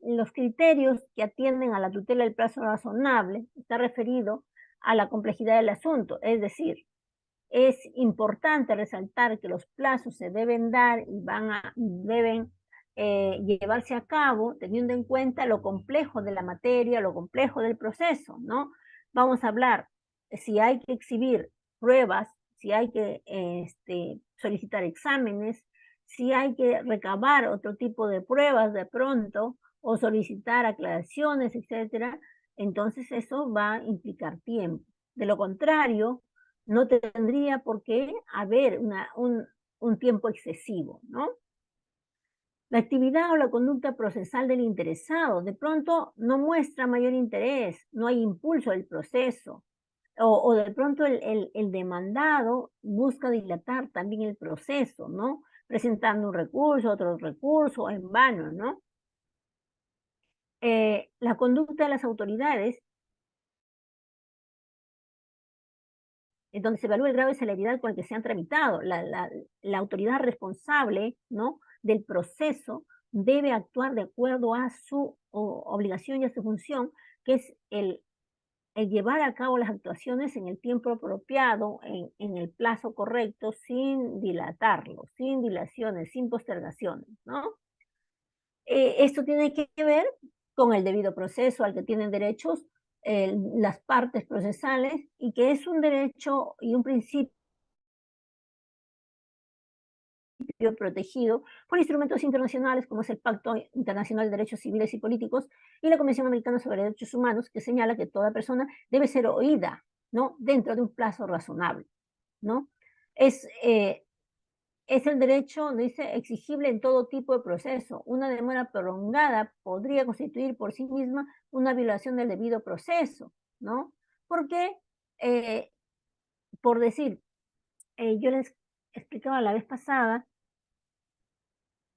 los criterios que atienden a la tutela del plazo razonable está referido a la complejidad del asunto, es decir, es importante resaltar que los plazos se deben dar y deben llevarse a cabo teniendo en cuenta lo complejo de la materia, lo complejo del proceso, ¿no? Vamos a hablar si hay que exhibir pruebas, si hay que solicitar exámenes, si hay que recabar otro tipo de pruebas de pronto o solicitar aclaraciones, etcétera, entonces eso va a implicar tiempo. De lo contrario, no tendría por qué haber un tiempo excesivo, ¿no? La actividad o la conducta procesal del interesado de pronto no muestra mayor interés, no hay impulso del proceso, o de pronto el demandado busca dilatar también el proceso, ¿no? Presentando un recurso, otro recurso, en vano, ¿no? La conducta de las autoridades, en donde se evalúa el grado de celeridad con el que se han tramitado. La autoridad responsable, ¿no?, del proceso debe actuar de acuerdo a su obligación y a su función, que es el llevar a cabo las actuaciones en el tiempo apropiado, en el plazo correcto, sin dilatarlo, sin dilaciones, sin postergaciones, ¿no? Esto tiene que ver con el debido proceso al que tienen derechos las partes procesales, y que es un derecho y un principio protegido por instrumentos internacionales como es el Pacto Internacional de Derechos Civiles y Políticos y la Convención Americana sobre Derechos Humanos, que señala que toda persona debe ser oída, ¿no?, dentro de un plazo razonable, ¿no? Es, eh, es el derecho, dice, exigible en todo tipo de proceso. Una demora prolongada podría constituir por sí misma una violación del debido proceso, ¿no? Porque, eh, por decir, yo les explicaba la vez pasada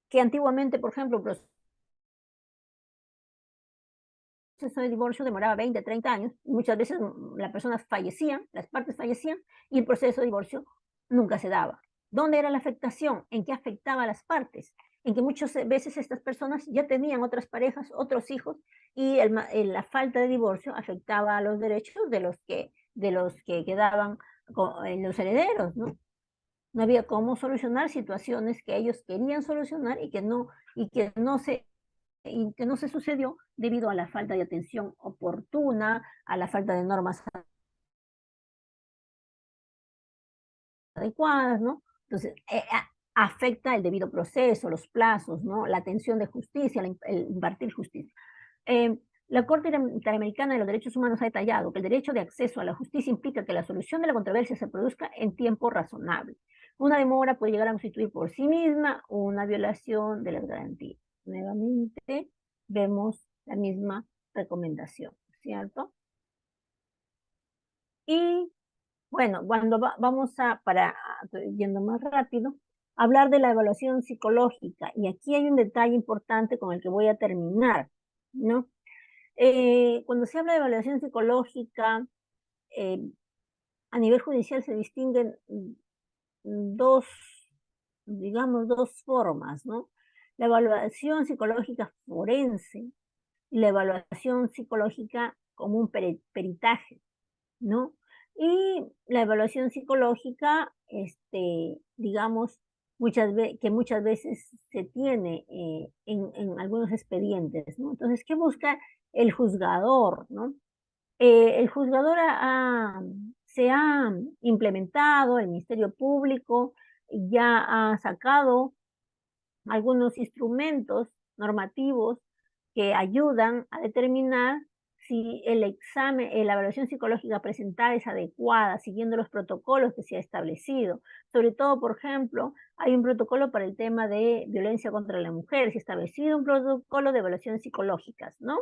que antiguamente, por ejemplo, el proceso de divorcio demoraba 20, 30 años, y muchas veces las personas fallecían, las partes fallecían, y el proceso de divorcio nunca se daba. ¿Dónde era la afectación? ¿En qué afectaba a las partes? En que muchas veces estas personas ya tenían otras parejas, otros hijos, y la falta de divorcio afectaba a los derechos de los que quedaban los herederos, ¿no? No había cómo solucionar situaciones que ellos querían solucionar y que no se sucedió debido a la falta de atención oportuna, a la falta de normas adecuadas, ¿no? Entonces, afecta el debido proceso, los plazos, ¿no? La atención de justicia, el impartir justicia. La Corte Interamericana de los Derechos Humanos ha detallado que el derecho de acceso a la justicia implica que la solución de la controversia se produzca en tiempo razonable. Una demora puede llegar a constituir por sí misma una violación de las garantías. Nuevamente vemos la misma recomendación, ¿cierto? Y bueno, cuando vamos yendo más rápido, hablar de la evaluación psicológica. Y aquí hay un detalle importante con el que voy a terminar, ¿no? Cuando se habla de evaluación psicológica, eh, a nivel judicial se distinguen dos, digamos, dos formas, ¿no? La evaluación psicológica forense y la evaluación psicológica como un peritaje, ¿no? Y la evaluación psicológica, digamos, que muchas veces se tiene en algunos expedientes, ¿no? Entonces, ¿qué busca el juzgador, no? El juzgador se ha implementado, el Ministerio Público ya ha sacado algunos instrumentos normativos que ayudan a determinar si el examen, la evaluación psicológica presentada es adecuada, siguiendo los protocolos que se ha establecido. Sobre todo, por ejemplo, hay un protocolo para el tema de violencia contra la mujer, se ha establecido un protocolo de evaluaciones psicológicas, ¿no?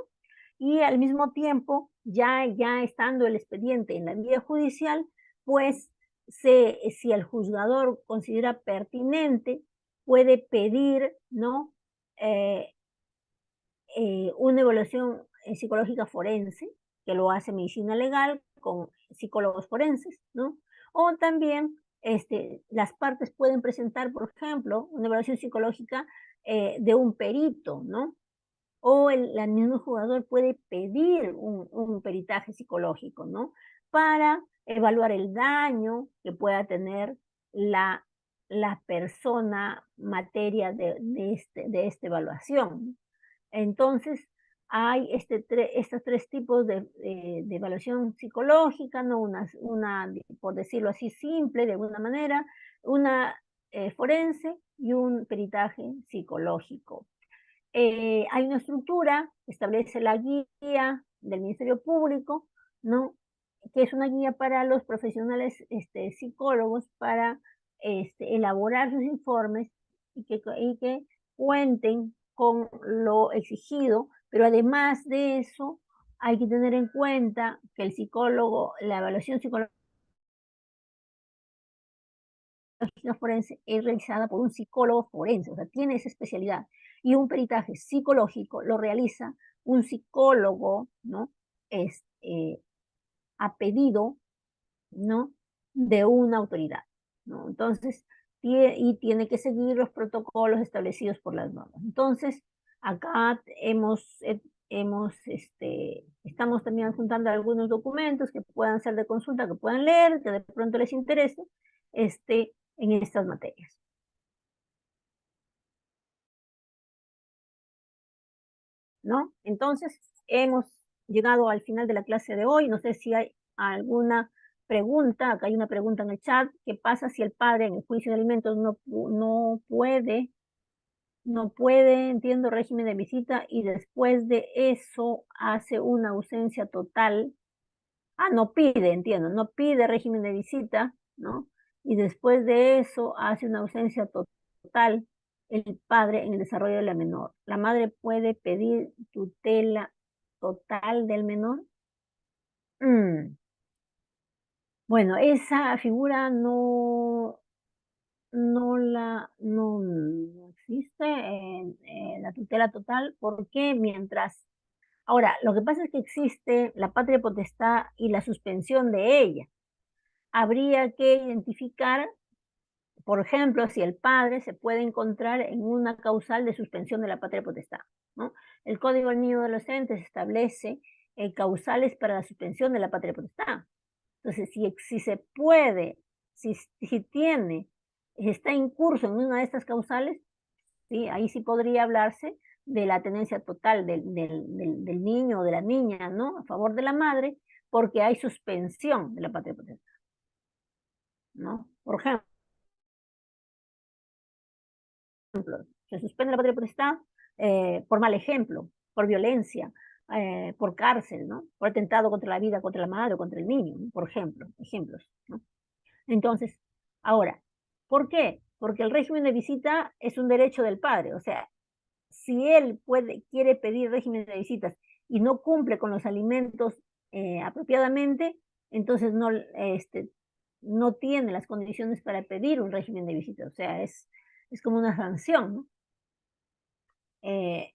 Y al mismo tiempo, ya estando el expediente en la vía judicial, pues si el juzgador considera pertinente, puede pedir, ¿no? Eh, una evaluación psicológica forense, que lo hace medicina legal con psicólogos forenses, ¿no? O también las partes pueden presentar, por ejemplo, una evaluación psicológica de un perito, ¿no? O el mismo jugador puede pedir un peritaje psicológico, ¿no? Para evaluar el daño que pueda tener la, la persona materia de esta evaluación. Entonces, hay estos tres tipos de evaluación psicológica, ¿no? Una, por decirlo así, simple, de alguna manera, una forense y un peritaje psicológico. Hay una estructura que establece la guía del Ministerio Público, ¿no? Que es una guía para los profesionales psicólogos para elaborar sus informes y que cuenten con lo exigido, pero además de eso hay que tener en cuenta que el psicólogo, la evaluación psicológica forense es realizada por un psicólogo forense, o sea, tiene esa especialidad. Y un peritaje psicológico lo realiza un psicólogo, ¿no? Es, a pedido, ¿no? De una autoridad, ¿no? Entonces, y tiene que seguir los protocolos establecidos por las normas. Entonces, acá estamos también juntando algunos documentos que puedan ser de consulta, que puedan leer, que de pronto les interese, en estas materias. ¿No? Entonces, hemos llegado al final de la clase de hoy. No sé si hay alguna pregunta. Acá hay una pregunta en el chat. ¿Qué pasa si el padre en el juicio de alimentos no puede, entiendo, régimen de visita y después de eso hace una ausencia total? No pide, entiendo, no pide régimen de visita, ¿no? Y después de eso hace una ausencia total el padre en el desarrollo de la menor. ¿La madre puede pedir tutela total del menor? Mm, Bueno, esa figura no existe en la tutela total porque ahora, lo que pasa es que existe la patria potestad y la suspensión de ella. Habría que identificar, por ejemplo, si el padre se puede encontrar en una causal de suspensión de la patria potestad, ¿no? El Código del Niño y Adolescente establece causales para la suspensión de la patria potestad. Entonces, si se puede, si tiene, si está en curso en una de estas causales, ¿sí? Ahí sí podría hablarse de la tenencia total del niño o de la niña, ¿no? A favor de la madre, porque hay suspensión de la patria potestad. ¿no? Por ejemplo, se suspende la patria potestad por mal ejemplo, por violencia, por cárcel, ¿no? Por atentado contra la vida, contra la madre o contra el niño, ¿no? Por ejemplo, ejemplos, ¿no? Entonces, ahora, ¿por qué? Porque el régimen de visita es un derecho del padre, o sea, si él quiere pedir régimen de visitas y no cumple con los alimentos apropiadamente, entonces no tiene las condiciones para pedir un régimen de visita, o sea, es como una sanción, ¿no? Eh,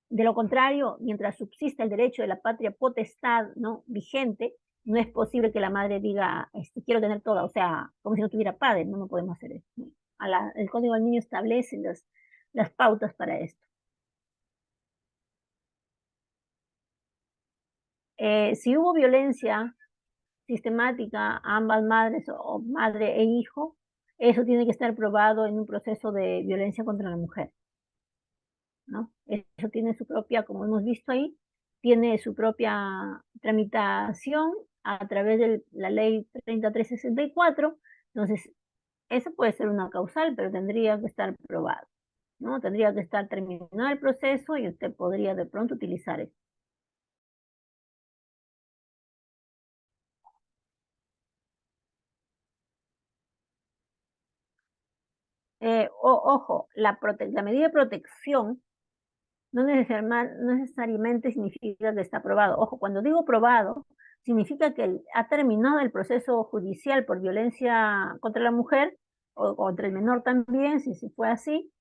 de lo contrario, mientras subsista el derecho de la patria potestad, ¿no? Vigente, no es posible que la madre diga, quiero tener toda, o sea, como si no tuviera padre, no podemos hacer eso, ¿no? El Código del Niño establece las pautas para esto. Si hubo violencia sistemática a ambas madres o madre e hijo, eso tiene que estar probado en un proceso de violencia contra la mujer, ¿no? Eso tiene su propia, como hemos visto ahí, tiene su propia tramitación a través de la ley 3364. Entonces, eso puede ser una causal, pero tendría que estar probado, ¿no? Tendría que estar terminado el proceso y usted podría de pronto utilizar eso. Ojo, la medida de protección no necesariamente significa que está aprobado. Ojo, cuando digo aprobado, significa que ha terminado el proceso judicial por violencia contra la mujer o contra el menor también, si fue así,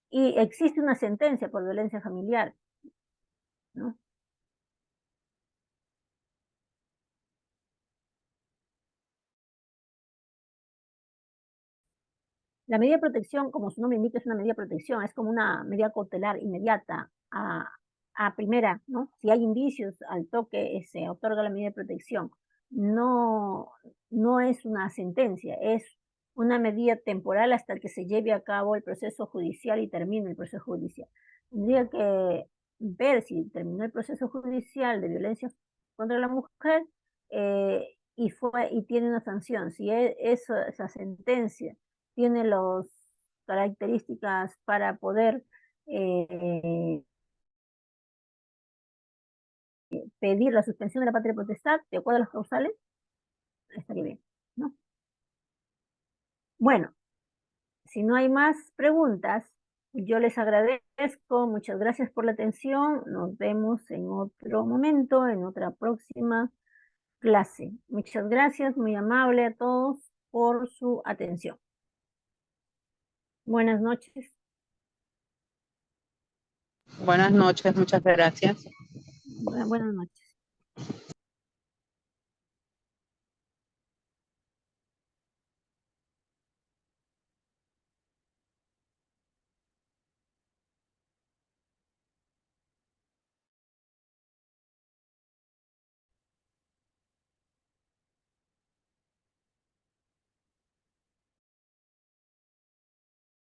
y existe una sentencia por violencia familiar, ¿no? La medida de protección, como su nombre indica, es una medida de protección, es como una medida cautelar inmediata a primera, ¿no? Si hay indicios al toque, se otorga la medida de protección. No, no es una sentencia, es una medida temporal hasta que se lleve a cabo el proceso judicial y termine el proceso judicial. Tendría que ver si terminó el proceso judicial de violencia contra la mujer y tiene una sanción. Si esa sentencia tiene las características para poder eh, pedir la suspensión de la patria potestad, de acuerdo a las causales, estaría bien, ¿no? Bueno, si no hay más preguntas, yo les agradezco, muchas gracias por la atención, nos vemos en otro momento, en otra próxima clase. Muchas gracias, muy amable a todos por su atención. Buenas noches. Buenas noches, muchas gracias. Buenas noches.